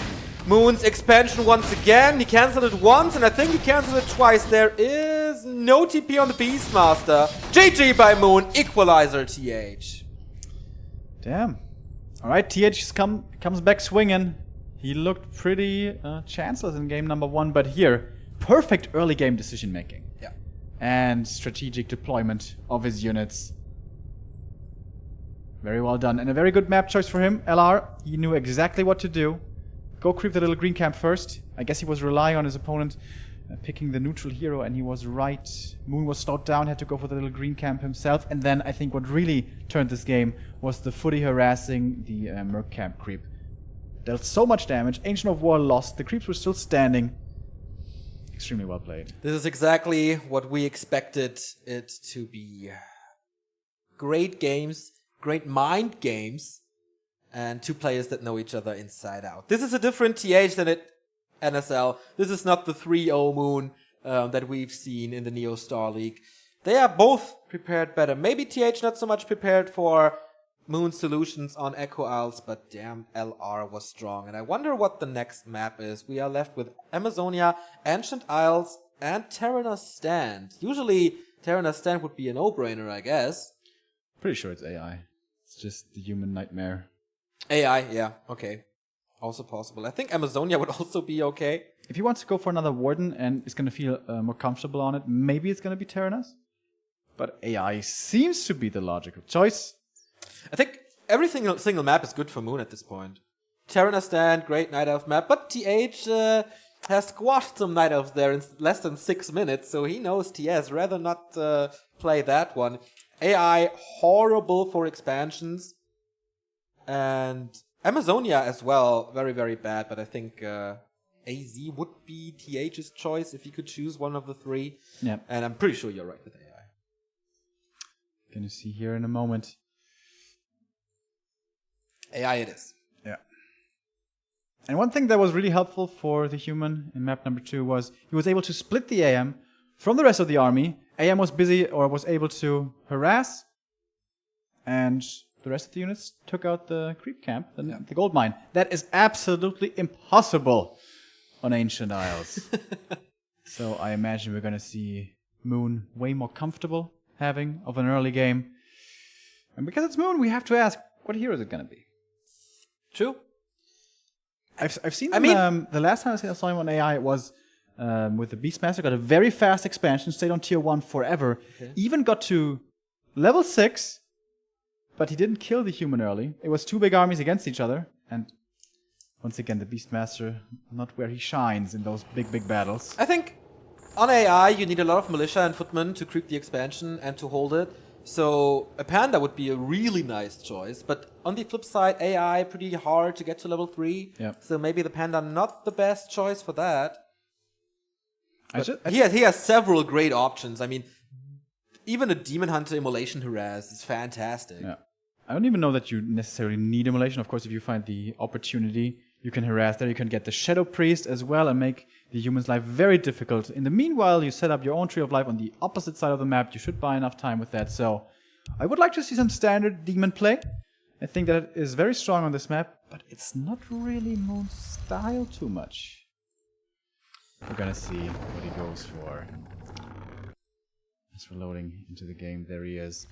Moon's expansion once again. He cancelled it once, and I think he cancelled it twice. There is no TP on the Beastmaster. GG by Moon. Equalizer, TH. Damn. Alright, TH comes back swinging. He looked pretty chanceless in game number 1, but here, perfect early game decision making. Yeah. And strategic deployment of his units. Very well done. And a very good map choice for him. LR, he knew exactly what to do. Go creep the little green camp first. I guess he was relying on his opponent picking the neutral hero, and he was right. Moon was slowed down, had to go for the little green camp himself. And then I think what really turned this game was the footy harassing the Merc camp creep. Dealt so much damage. Ancient of War lost. The creeps were still standing. Extremely well played. This is exactly what we expected it to be. Great games, great mind games, and two players that know each other inside out. This is a different TH than at NSL. This is not the 3-0 Moon that we've seen in the Neo Star League. They are both prepared better. Maybe TH not so much prepared for Moon solutions on Echo Isles, but damn, LR was strong. And I wonder what the next map is. We are left with Amazonia, Ancient Isles, and Terranos Stand. Usually, Terranos Stand would be a no-brainer, I guess. Pretty sure it's AI. It's just the human nightmare. AI, yeah, okay. Also possible. I think Amazonia would also be okay. If he wants to go for another Warden and is going to feel more comfortable on it, maybe it's going to be Terranos. But AI seems to be the logical choice. I think every single map is good for Moon at this point. Terranos Stand, great Night Elf map, but TH has squashed some Night Elves there in less than 6 minutes, so he knows TS. Rather not play that one. AI, horrible for expansions. And Amazonia as well, very, very bad, but I think AZ would be TH's choice if he could choose one of the three. Yeah. And I'm pretty sure you're right with AI. Gonna see here in a moment. AI it is. Yeah. And one thing that was really helpful for the human in map number 2 was he was able to split the AM from the rest of the army. AM was busy or was able to harass, and the rest of the units took out the creep camp, the gold mine. That is absolutely impossible on Ancient Isles. So I imagine we're going to see Moon way more comfortable having of an early game. And because it's Moon, we have to ask, what hero is it going to be? True. I've seen him, the last time I saw him on AI, it was with the Beastmaster. Got a very fast expansion, stayed on tier 1 forever. Okay. Even got to level 6, but he didn't kill the human early. It was 2 big armies against each other. And once again, the Beastmaster, not where he shines in those big, big battles. I think on AI, you need a lot of militia and footmen to creep the expansion and to hold it. So a Panda would be a really nice choice, but on the flip side, AI pretty hard to get to level 3. Yep. So maybe the Panda not the best choice for that. He has several great options. I mean, even a Demon Hunter Immolation Harass is fantastic. Yeah. I don't even know that you necessarily need Immolation. Of course, if you find the opportunity, you can harass there. You can get the Shadow Priest as well and make the human's life very difficult. In the meanwhile, you set up your own Tree of Life on the opposite side of the map. You should buy enough time with that. So I would like to see some standard demon play. I think that is very strong on this map, but it's not really Moon's style too much. We're gonna see what he goes for. As we're loading into the game, there he is.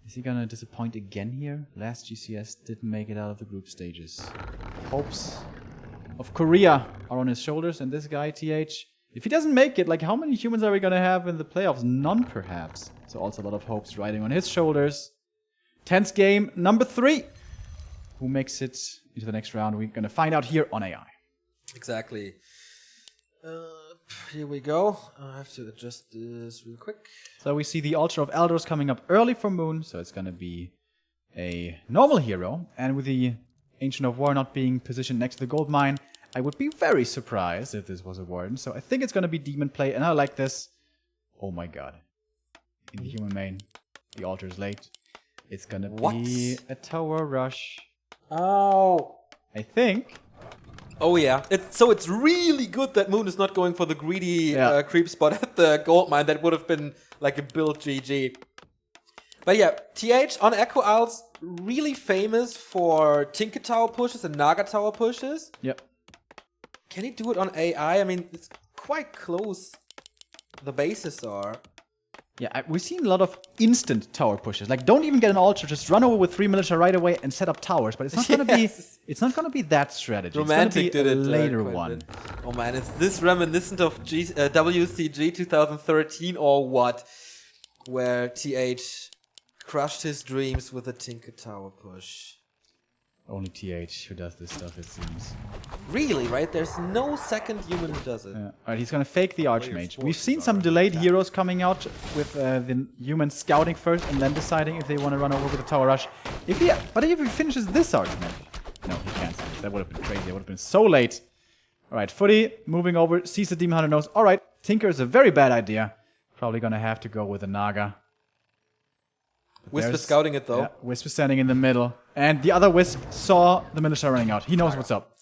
Is he gonna disappoint again here? Last GCS didn't make it out of the group stages. Hopes of Korea are on his shoulders, and this guy, TH, if he doesn't make it, like how many humans are we gonna have in the playoffs? None, perhaps. So also a lot of hopes riding on his shoulders. Tense game number 3. Who makes it into the next round? We're gonna find out here on AI. Exactly. Here we go. I have to adjust this real quick. So we see the Altar of Elders coming up early for Moon, so it's gonna be a normal hero. And with the Ancient of War not being positioned next to the gold mine, I would be very surprised if this was a Warden. So I think it's gonna be Demon play, and I like this. Oh my god. In the human main, the altar is late. It's gonna be a tower rush. Oh. I think Oh yeah, it's really good that Moon is not going for the greedy creep spot at the gold mine. That would have been like a build GG. But yeah, TH on Echo Isles, really famous for Tinker Tower pushes and Naga Tower pushes. Yep. Can he do it on AI? I mean, it's quite close. The bases are. Yeah, we've seen a lot of instant tower pushes. Like, don't even get an altar, just run over with 3 militia right away and set up towers. But it's not gonna be. It's not gonna be that strategy. Romantic it's gonna be did it later quite a one. bit. Oh man, is this reminiscent of WCG 2013 or what? Where TH crushed his dreams with a Tinker Tower push. Only TH who does this stuff, it seems. Really, right? There's no second human who does it. Alright, he's gonna fake the Archmage. We've seen some delayed heroes coming out with the humans scouting first and then deciding if they want to run over with a tower rush. But if he finishes this Archmage, no, he can't. That would have been crazy. That would have been so late. Alright, Footy moving over, sees the Demon Hunter, knows. Alright, Tinker is a very bad idea. Probably gonna have to go with a Naga. Wisp scouting it though. Yeah, Wisp is standing in the middle. And the other Wisp saw the militia running out. He knows what's up.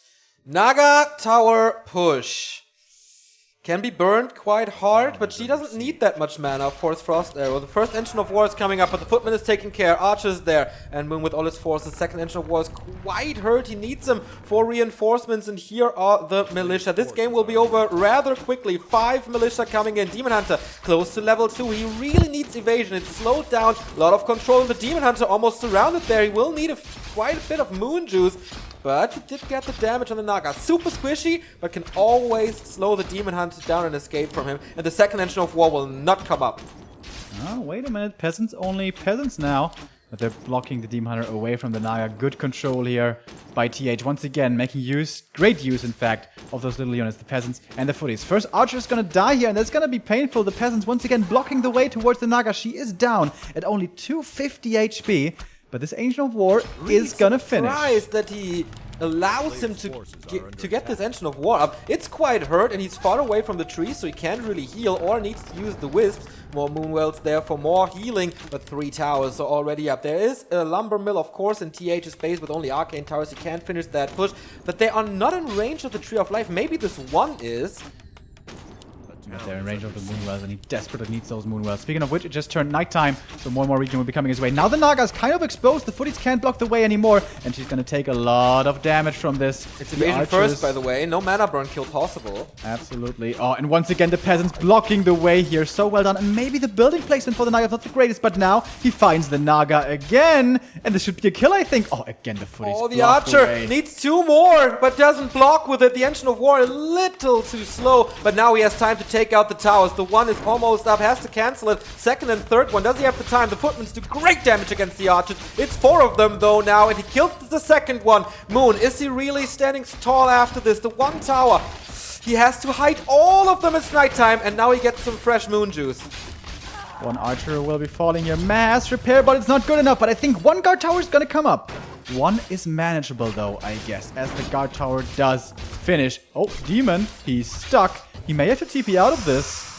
Naga Tower push. Can be burned quite hard, but she doesn't need that much mana. Force Frost Arrow. The first Engine of War is coming up, but the Footman is taking care. Archer's there. And Moon with all his forces. Second Engine of War is quite hurt. He needs them for reinforcements, and here are the militia. This game will be over rather quickly. 5 militia coming in. Demon Hunter close to level 2. He really needs evasion. It's slowed down. A lot of control. The Demon Hunter almost surrounded there. He will need quite a bit of Moon Juice. But he did get the damage on the Naga. Super squishy, but can always slow the Demon Hunter down and escape from him. And the second Engine of War will not come up. Oh, wait a minute. Peasants only. Peasants now. But they're blocking the Demon Hunter away from the Naga. Good control here by TH. Once again, making use, great use in fact, of those little units, the Peasants and the Footies. First Archer is gonna die here, and that's gonna be painful. The Peasants once again blocking the way towards the Naga. She is down at only 250 HP. But this Engine of War is gonna finish. I'm surprised that he allows him to get this Engine of War up. It's quite hurt, and he's far away from the tree, so he can't really heal or needs to use the Wisps. More Moonwells there for more healing, but 3 towers are already up. There is a Lumber Mill, of course, in TH's base with only Arcane Towers. He can't finish that push, but they are not in range of the Tree of Life. Maybe this one is. They're in range of the Moonwells, and he desperately needs those Moonwells. Speaking of which, it just turned nighttime, so more and more region will be coming his way. Now the Naga's kind of exposed. The Footies can't block the way anymore, and she's going to take a lot of damage from this. It's evasion first, by the way. No mana burn kill possible. Absolutely. Oh, and once again, the Peasants blocking the way here. So well done. And maybe the building placement for the Naga is not the greatest, but now he finds the Naga again. And this should be a kill, I think. Oh, again, the Footies. Oh, the Archer needs 2 more, but doesn't block with it. The Engine of War a little too slow, but now he has time to take out the towers. The one is almost up, has to cancel it. Second and third one, does he have the time? The Footmans do great damage against the Archers. It's 4 of them though now, and he killed the second one. Moon, is he really standing tall after this? The one tower, he has to hide all of them. It's nighttime, and now he gets some fresh Moon Juice. One Archer will be falling here. Mass repair, but it's not good enough. But I think one guard tower is gonna come up. One is manageable though, I guess, as the guard tower does finish. Oh, Demon, he's stuck. He may have to TP out of this.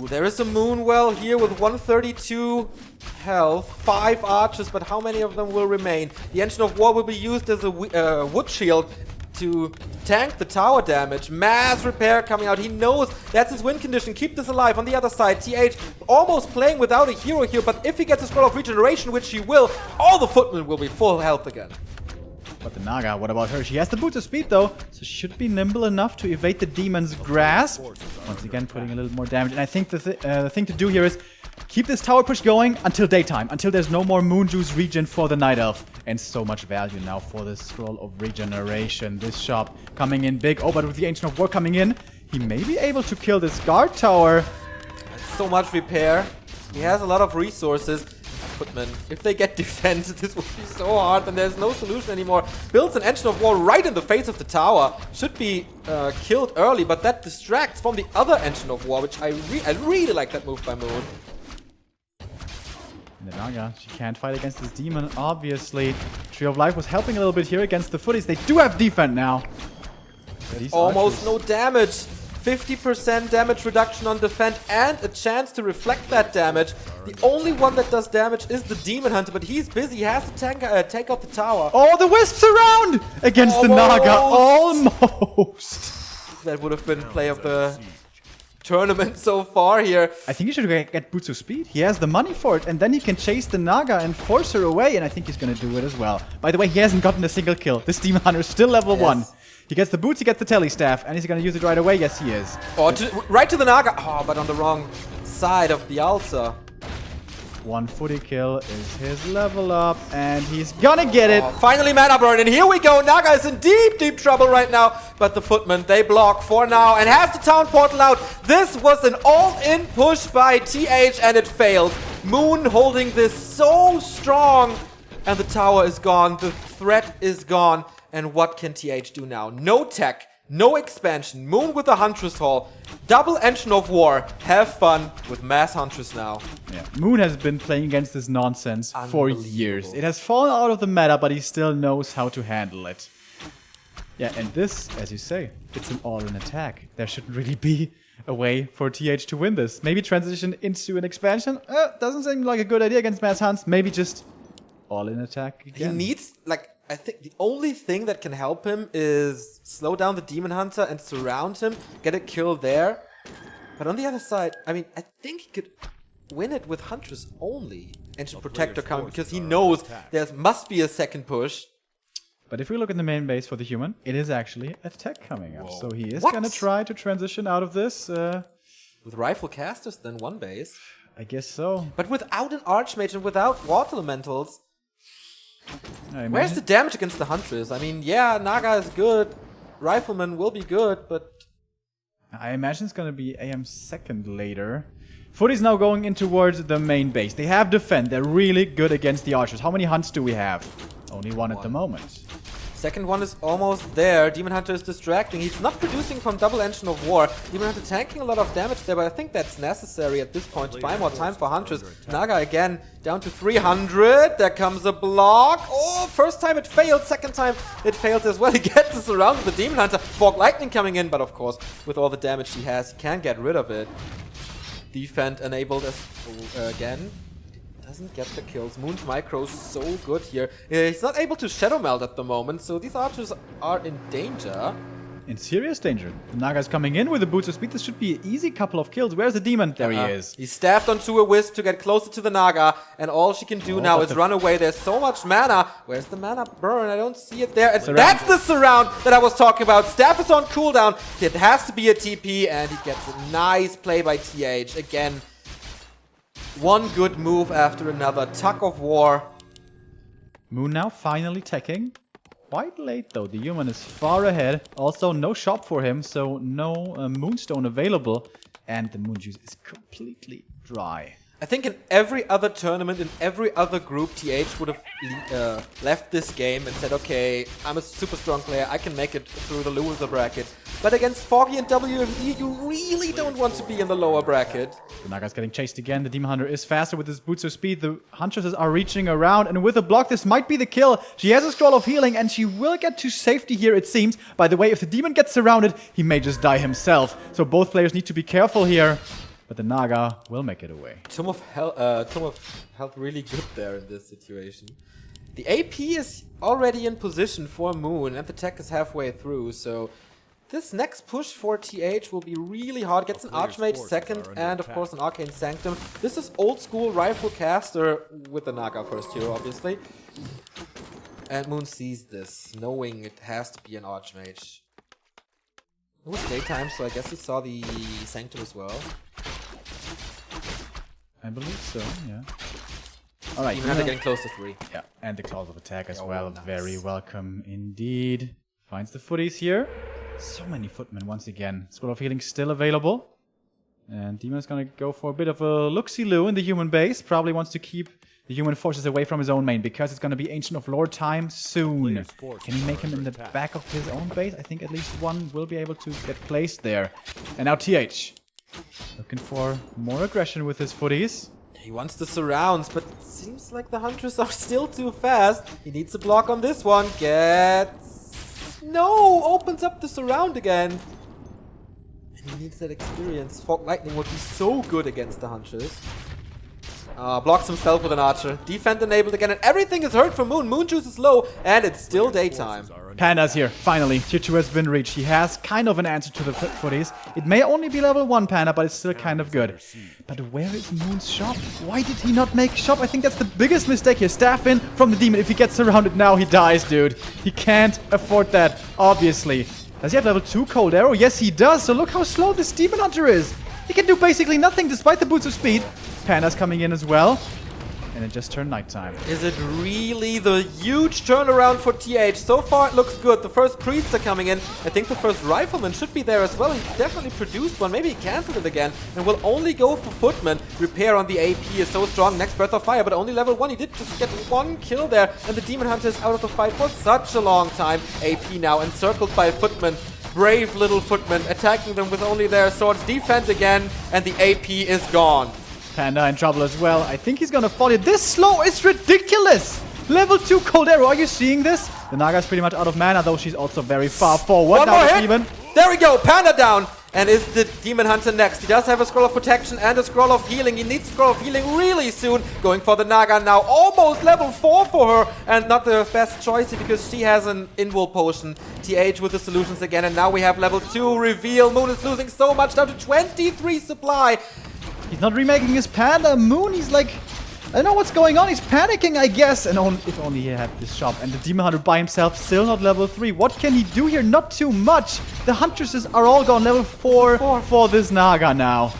Ooh, there is a Moonwell here with 132 health. 5 Archers, but how many of them will remain? The Engine of War will be used as a wood shield to tank the tower damage. Mass repair coming out. He knows that's his win condition. Keep this alive. On the other side, TH almost playing without a hero here, but if he gets a scroll of regeneration, which he will, all the Footmen will be full health again. But the Naga, what about her? She has the boots of speed though, so she should be nimble enough to evade the Demon's grasp. Once again, putting a little more damage. And I think the thing to do here is keep this tower push going until daytime, until there's no more Moon Juice regen for the Night Elf. And so much value now for this Scroll of Regeneration. This shop coming in big. Oh, but with the Ancient of War coming in, he may be able to kill this guard tower. So much repair. He has a lot of resources. Footman, if they get defense, this will be so hard, and there's no solution anymore. Builds an Engine of War right in the face of the tower. Should be killed early, but that distracts from the other Engine of War, which I really like that move by Moon. And the Naga, she can't fight against this demon, obviously. Tree of Life was helping a little bit here against the Footies. They do have defense now. Almost no damage. 50% damage reduction on defend and a chance to reflect that damage. The only one that does damage is the Demon Hunter, but he's busy. He has to take out the tower. Oh, the Wisps around against the Naga. Almost. That would have been play of the tournament so far here. I think he should get Boots of Speed. He has the money for it, and then he can chase the Naga and force her away, and I think he's gonna do it as well. By the way, he hasn't gotten a single kill. This Demon Hunter is still level 1. He gets the boots, he gets the Telly Staff, and he's gonna use it right away. Yes, he is. Oh, right to the Naga. Oh, but on the wrong side of the altar. 1 footy kill is his level up, and he's gonna get it. Oh, finally mana burn, and here we go. Naga is in deep, deep trouble right now. But the Footmen, they block for now and has the town portal out. This was an all-in push by TH, and it failed. Moon holding this so strong, and the tower is gone. The threat is gone. And what can TH do now? No tech, no expansion. Moon with the Huntress Hall. Double Engine of War. Have fun with Mass Huntress now. Yeah. Moon has been playing against this nonsense for years. It has fallen out of the meta, but he still knows how to handle it. Yeah, and this, as you say, it's an all-in attack. There shouldn't really be a way for TH to win this. Maybe transition into an expansion? Doesn't seem like a good idea against Mass Hunts. Maybe just all-in attack again. He needs, like, I think the only thing that can help him is slow down the Demon Hunter and surround him, get a kill there. But on the other side, I mean, I think he could win it with Huntress only. Ancient Protector coming, because he knows there must be a second push. But if we look at the main base for the human, it is actually a tech coming up. So he is What? gonna try to transition out of this. With Rifle Casters, then one base. I guess so. But without an Archmage and without Water Elementals, where's the damage against the Huntress? I mean, yeah, Naga is good. Rifleman will be good, but I imagine it's gonna be AM second later. Footy's now going in towards the main base. They have defend. They're really good against the archers. How many hunts do we have? Only one at the moment. second one is almost there. Demon Hunter is distracting. He's not producing from Double Engine of War. Demon Hunter tanking a lot of damage there, but I think that's necessary at this point to buy more time for Huntress. Naga again down to 300. There comes a block. Oh, first time it failed. Second time it failed as well. He gets this around with the Demon Hunter. Fog Lightning coming in, but of course, with all the damage he has, he can't get rid of it. Defend enabled as again. Doesn't get the kills. Moon's micro so good here. He's not able to Shadow Meld at the moment, so these archers are in danger. In serious danger. The Naga's coming in with the boots of speed. This should be an easy couple of kills. Where's the demon? There he is. He's staffed onto a Wisp to get closer to the Naga, and all she can do now is run away. There's so much mana. Where's the mana burn? I don't see it there. And that's the surround that I was talking about. Staff is on cooldown. It has to be a TP, and he gets a nice play by TH. Again, one good move after another. Tug of War. Moon now finally teching. Quite late though. The human is far ahead. Also, no shop for him, so no moonstone available. And the moon juice is completely dry. I think in every other tournament, in every other group, TH would have left this game and said, okay, I'm a super strong player, I can make it through the loser bracket. But against Foggy and WFZ, you really don't want to be in the lower bracket. The Naga's getting chased again. The Demon Hunter is faster with his boots of speed. The Huntresses are reaching around, and with a block, this might be the kill. She has a scroll of healing, and she will get to safety here, it seems. By the way, if the Demon gets surrounded, he may just die himself. So both players need to be careful here. But the Naga will make it away. Tomb of Health really good there in this situation. The AP is already in position for Moon, and the tech is halfway through, so this next push for TH will be really hard. Gets an Archmage second, and of course an Arcane Sanctum. This is old school Rifle Caster with the Naga first hero, obviously. And Moon sees this, knowing it has to be an Archmage. It was daytime, so I guess he saw the Sanctum as well. I believe so, yeah. Alright. Even after getting close to 3. Yeah, and the Claws of Attack as well. Nice. Very welcome indeed. Finds the footies here. So many footmen once again. Scroll of Healing still available. And Demon's gonna go for a bit of a look-see-loo in the human base. Probably wants to keep the human forces away from his own main, because it's gonna be Ancient of Lore time soon. Can he make him in the back of his own base? I think at least one will be able to get placed there. And now TH. Looking for more aggression with his footies. He wants the surrounds, but it seems like the Huntress are still too fast. He needs a block on this one. Gets... No! Opens up the surround again. And He needs that experience. Fog Lightning would be so good against the Huntress. Blocks himself with an Archer. Defend enabled again, and everything is hurt for Moon. Moon juice is low, and it's still daytime. Panda's here, finally. Tier 2 has been reached. He has kind of an answer to the footies. It may only be level 1 Panda, but it's still kind of good. But where is Moon's shop? Why did he not make shop? I think that's the biggest mistake here. Staff in from the Demon. If he gets surrounded now, he dies, dude. He can't afford that, obviously. Does he have level 2 Cold Arrow? Yes, he does. So look how slow this Demon Hunter is. He can do basically nothing despite the boots of speed. Panda's coming in as well. And it just turned nighttime. Is it really the huge turnaround for TH? So far it looks good. The first priests are coming in. I think the first rifleman should be there as well. He definitely produced one. Maybe he canceled it again. And will only go for Footman. Repair on the AP is so strong. Next Breath of Fire, but only level 1. He did just get 1 kill there. And the Demon Hunter is out of the fight for such a long time. AP now encircled by Footman. Brave little Footman attacking them with only their swords. Defend again. And the AP is gone. Panda in trouble as well. I think he's gonna fall here. This slow is ridiculous! Level 2 Cold Arrow, are you seeing this? The Naga's pretty much out of mana, though she's also very far forward. One now more hit! Even. There we go, Panda down! And is the Demon Hunter next? He does have a Scroll of Protection and a Scroll of Healing. He needs Scroll of Healing really soon. Going for the Naga now. Almost level 4 for her. And not the best choice because she has an Invul Potion. TH with the solutions again. And now we have level 2 reveal. Moon is losing so much, down to 23 supply. He's not remaking his Panda. Moon, he's like... I don't know what's going on. He's panicking, I guess. And if only he had this shop. And the Demon Hunter by himself, still not level 3. What can he do here? Not too much. The Huntresses are all gone. Level 4 for this Naga now.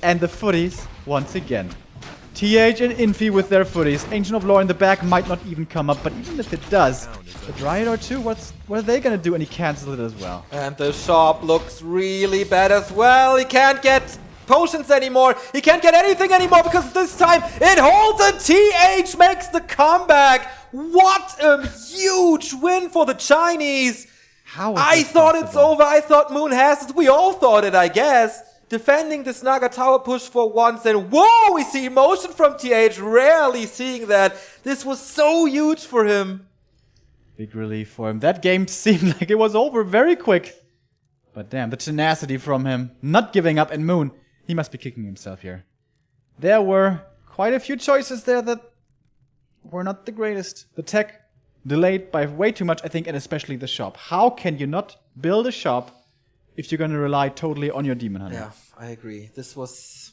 And the footies, once again. TH and Infi with their footies. Ancient of Lore in the back might not even come up. But even if it does, a Dryad or two, what are they going to do? And he cancels it as well. And the shop looks really bad as well. He can't get potions anymore. He can't get anything anymore because this time it holds and TH makes the comeback. What a huge win for the Chinese. I thought it's over. I thought Moon has it. We all thought it, I guess. Defending this Naga tower push for once, and whoa, we see emotion from TH. Rarely seeing that. This was so huge for him. Big relief for him. That game seemed like it was over very quick. But damn, the tenacity from him. Not giving up, and Moon, he must be kicking himself here. There were quite a few choices there that were not the greatest. The tech delayed by way too much, I think, and especially the shop. How can you not build a shop if you're going to rely totally on your Demon Hunter? Yeah, I agree. This was...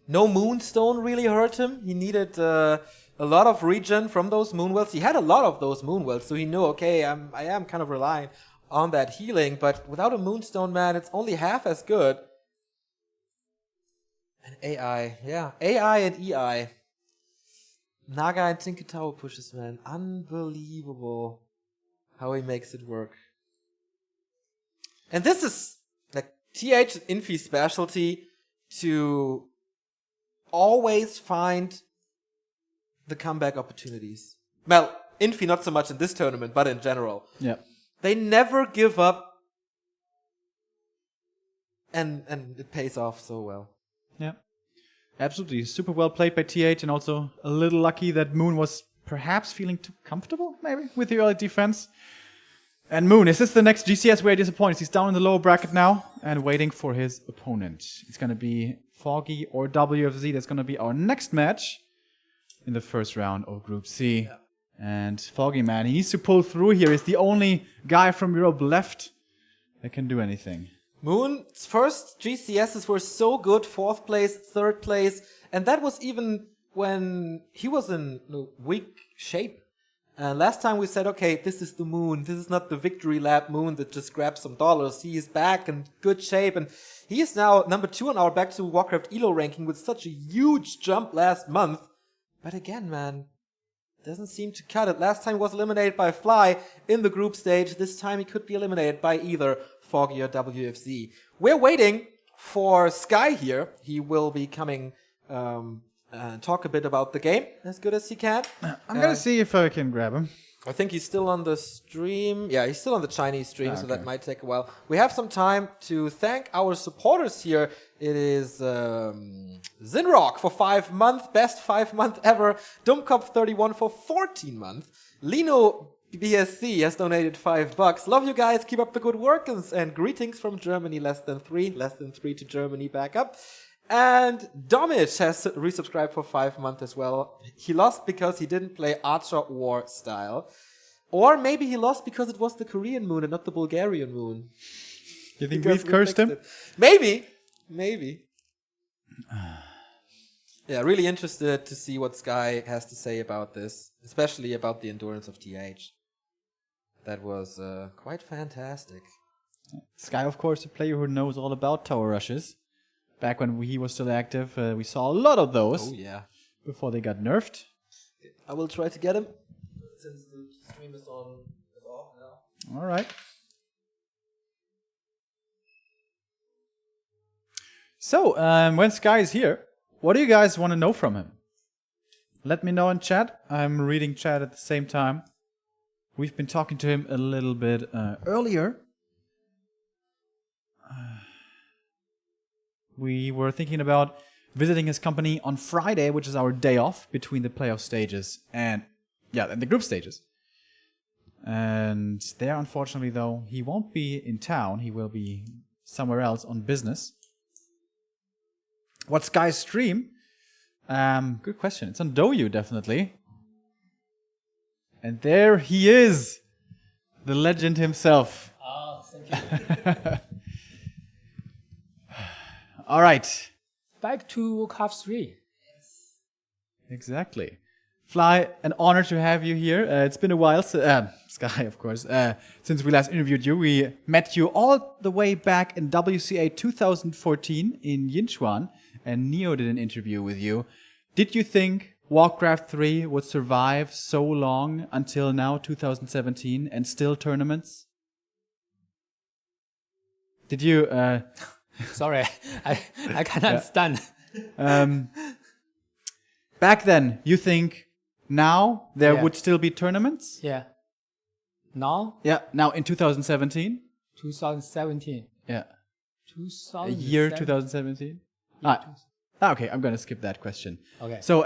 No Moonstone really hurt him. He needed a lot of regen from those Moonwells. He had a lot of those Moonwells, so he knew, okay, I am kind of relying on that healing, but without a Moonstone, man, it's only half as good. And AI, yeah. AI and EI. Naga and Tinker Tower pushes, man. Unbelievable how he makes it work. And this is like TH Infi's specialty to always find the comeback opportunities. Well, Infi not so much in this tournament, but in general. Yeah. They never give up. And it pays off so well. Yeah, absolutely. Super well played by TH, and also a little lucky that Moon was perhaps feeling too comfortable, maybe, with the early defense. And Moon, is this the next GCS where he disappoints? He's down in the lower bracket now and waiting for his opponent. It's going to be Foggy or WFZ. That's going to be our next match in the first round of Group C. Yeah. And Foggy, man, he needs to pull through here. He's the only guy from Europe left that can do anything. Moon's first GCSs were so good, 4th place, 3rd place, and that was even when he was in weak shape. Last time we said, okay, this is the Moon, this is not the Victory Lap Moon that just grabs some dollars. He is back in good shape, and he is now number 2 on our Back to Warcraft ELO ranking with such a huge jump last month. But again, man, doesn't seem to cut it. Last time he was eliminated by Fly in the group stage. This time he could be eliminated by either Foggy or WFZ. We're waiting for Sky here. He will be coming talk a bit about the game as good as he can. I'm going to see if I can grab him. I think he's still on the stream. Yeah, he's still on the Chinese stream, so that might take a while. We have some time to thank our supporters here. It is Zinrock for 5 months, best 5 month ever. Dummkopf31 for 14 months. Lino BSC has donated $5. Love you guys. Keep up the good work and greetings from Germany. Less than three to Germany back up. And Domich has resubscribed for 5 months as well. He lost because he didn't play Archer War style. Or maybe he lost because it was the Korean moon and not the Bulgarian moon. You think Because we've cursed him? it. Maybe. Yeah, really interested to see what Sky has to say about this, especially about the endurance of TH. That was quite fantastic. Sky, of course, a player who knows all about tower rushes. Back when he was still active, we saw a lot of those. Oh, yeah. Before they got nerfed. I will try to get him since the stream is off now. All right. So, when Sky is here, what do you guys want to know from him? Let me know in chat. I'm reading chat at the same time. We've been talking to him a little bit earlier. We were thinking about visiting his company on Friday, which is our day off between the playoff stages and the group stages. And there, unfortunately, though, he won't be in town. He will be somewhere else on business. What's Sky's stream? Good question. It's on Douyu, definitely. And there he is, the legend himself. Oh, thank you. All right. Back to Cup 3. Exactly. Fly, an honor to have you here. It's been a while, Sky, of course, since we last interviewed you. We met you all the way back in WCA 2014 in Yinchuan, and Neo did an interview with you. Did you think Warcraft 3 would survive so long until now, 2017, and still tournaments? Did you... Sorry, I can't understand. Back then, you think now there Yeah. would still be tournaments? Yeah. Now, Yeah, now in 2017? 2017. Yeah. 2017. Year 2017? Okay, I'm going to skip that question. Okay. So,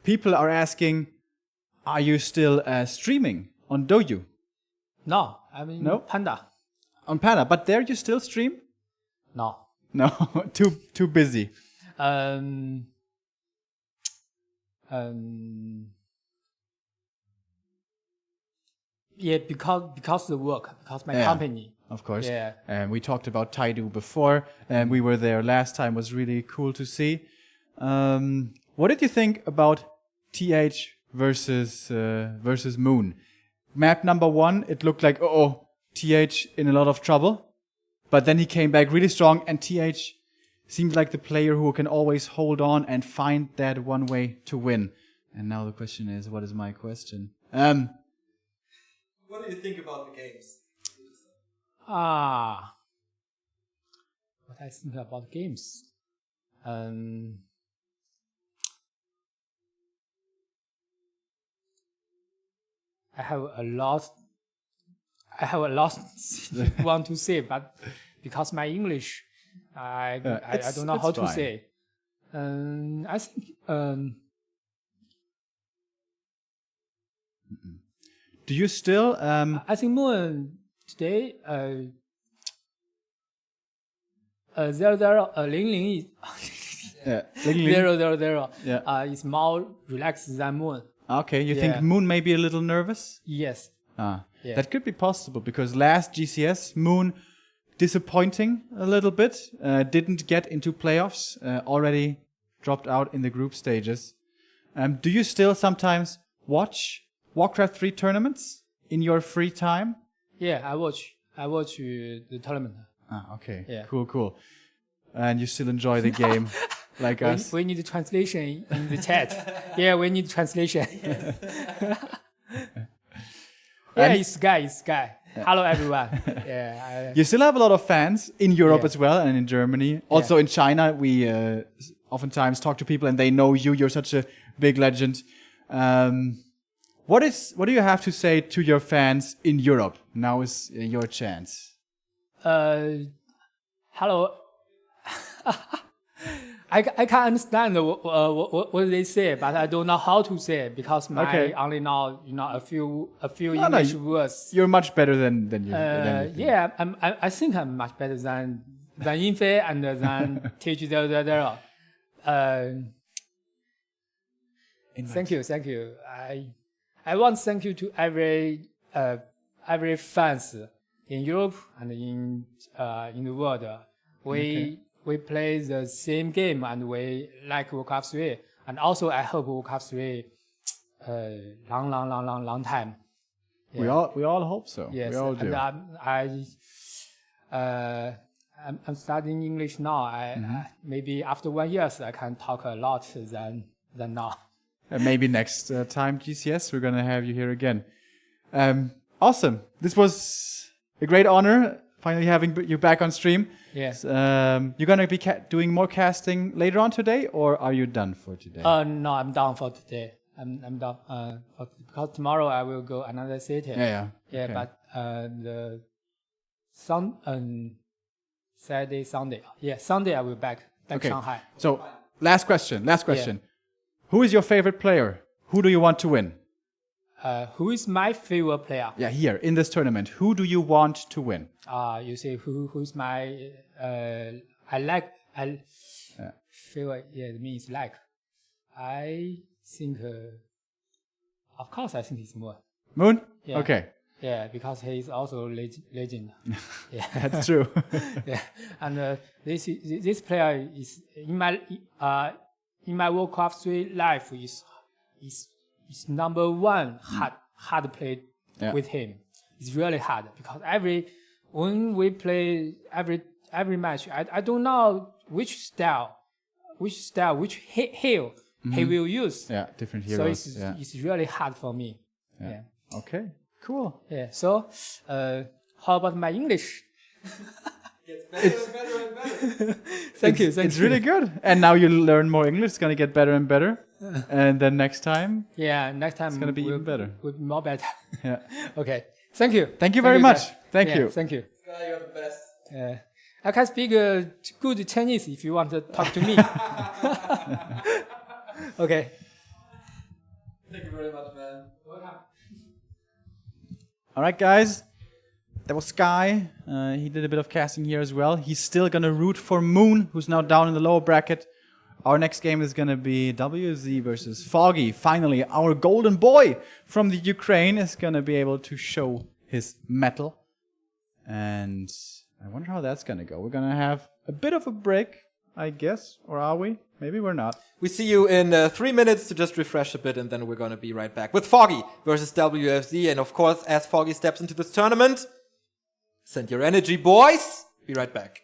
people are asking, are you still streaming on Douyu? No, I mean No? Panda. On Panda, but there you still stream? No. No, too busy. Yeah, because the work, because my company. Of course. Yeah. We talked about Taidu before, and we were there last time. It was really cool to see. What did you think about TH versus Moon? Map number 1, it looked like, TH in a lot of trouble. But then he came back really strong, and TH seems like the player who can always hold on and find that one way to win. And now the question is, what is my question? What do you think about the games? What I think about games. I have a lot want to say, but because my English, I don't know how to fine. say. I think Do you still I think Moon today there Ling Ling is more relaxed than Moon. Okay, you Yeah. think Moon may be a little nervous? Yes. Yeah. That could be possible because last GCS, Moon disappointing a little bit, didn't get into playoffs, already dropped out in the group stages. Do you still sometimes watch Warcraft 3 tournaments in your free time? Yeah, I watch the tournament. Okay. Yeah. Cool. And you still enjoy the game like us? We need translation in the chat. Yeah, we need translation. Yeah, it's Sky. Hello, everyone. Yeah. You still have a lot of fans in Europe Yeah. as well and in Germany. Also in China, we oftentimes talk to people and they know you. You're such a big legend. What do you have to say to your fans in Europe? Now is your chance. Hello. I can understand what they say, but I don't know how to say it because Okay. I only know a few No, English words. You're much better than you. than you think. Yeah, I think I'm much better than Yinfei and than TH000. Thank you. I want to thank you to every fans in Europe and in the world. We play the same game and we like World Cup 3. And also I hope World Cup 3 long time. Yeah. We all hope so. Yes, We all do. and I'm studying English now. Maybe after 1 year I can talk a lot than now. And maybe next time GCS we're gonna have you here again. Awesome. This was a great honor finally having you back on stream. Yes. You're gonna be doing more casting later on today, or are you done for today? No, I'm done for today. I'm done because tomorrow I will go another city. Yeah. Yeah, Okay. but the Saturday, Sunday. Yeah, Sunday I will back Okay. Shanghai. So last question. Who is your favorite player? Who do you want to win? Who is my favorite player? Yeah, here in this tournament. Who do you want to win? You say who's my favorite? Yeah, it means like. I think, of course, I think it's Moon. Moon? Yeah. Okay. Yeah, because he's also legend. Yeah, That's true. yeah, and this player is in my World Cup 3 life is number one hard play with him. It's really hard because when we play every match, I don't know which style, which heel he will use. Yeah, different So heroes. it's really hard for me. Yeah. Okay, cool. Yeah. So, how about my English? It's better and better. Thank you. It's really good. And now you learn more English. It's going to get better and better. And then next time, Yeah. Next time it's going to be even better. will be more better. Yeah. Okay. Thank you. Thank you very much. guys. Thank Yeah, you. Thank you. Sky, you're the best. I can speak good Chinese if you want to talk to me. Okay. Thank you very much, man. Welcome. All right, guys. That was Sky. He did a bit of casting here as well. He's still going to root for Moon, who's now down in the lower bracket. Our next game is going to be WZ versus Foggy. Finally, our golden boy from the Ukraine is going to be able to show his mettle. And I wonder how that's going to go. We're going to have a bit of a break, I guess. Or are we? Maybe we're not. We see you in 3 minutes to just refresh a bit, and then we're going to be right back with Foggy versus WFZ. And of course, as Foggy steps into this tournament, send your energy, boys. Be right back.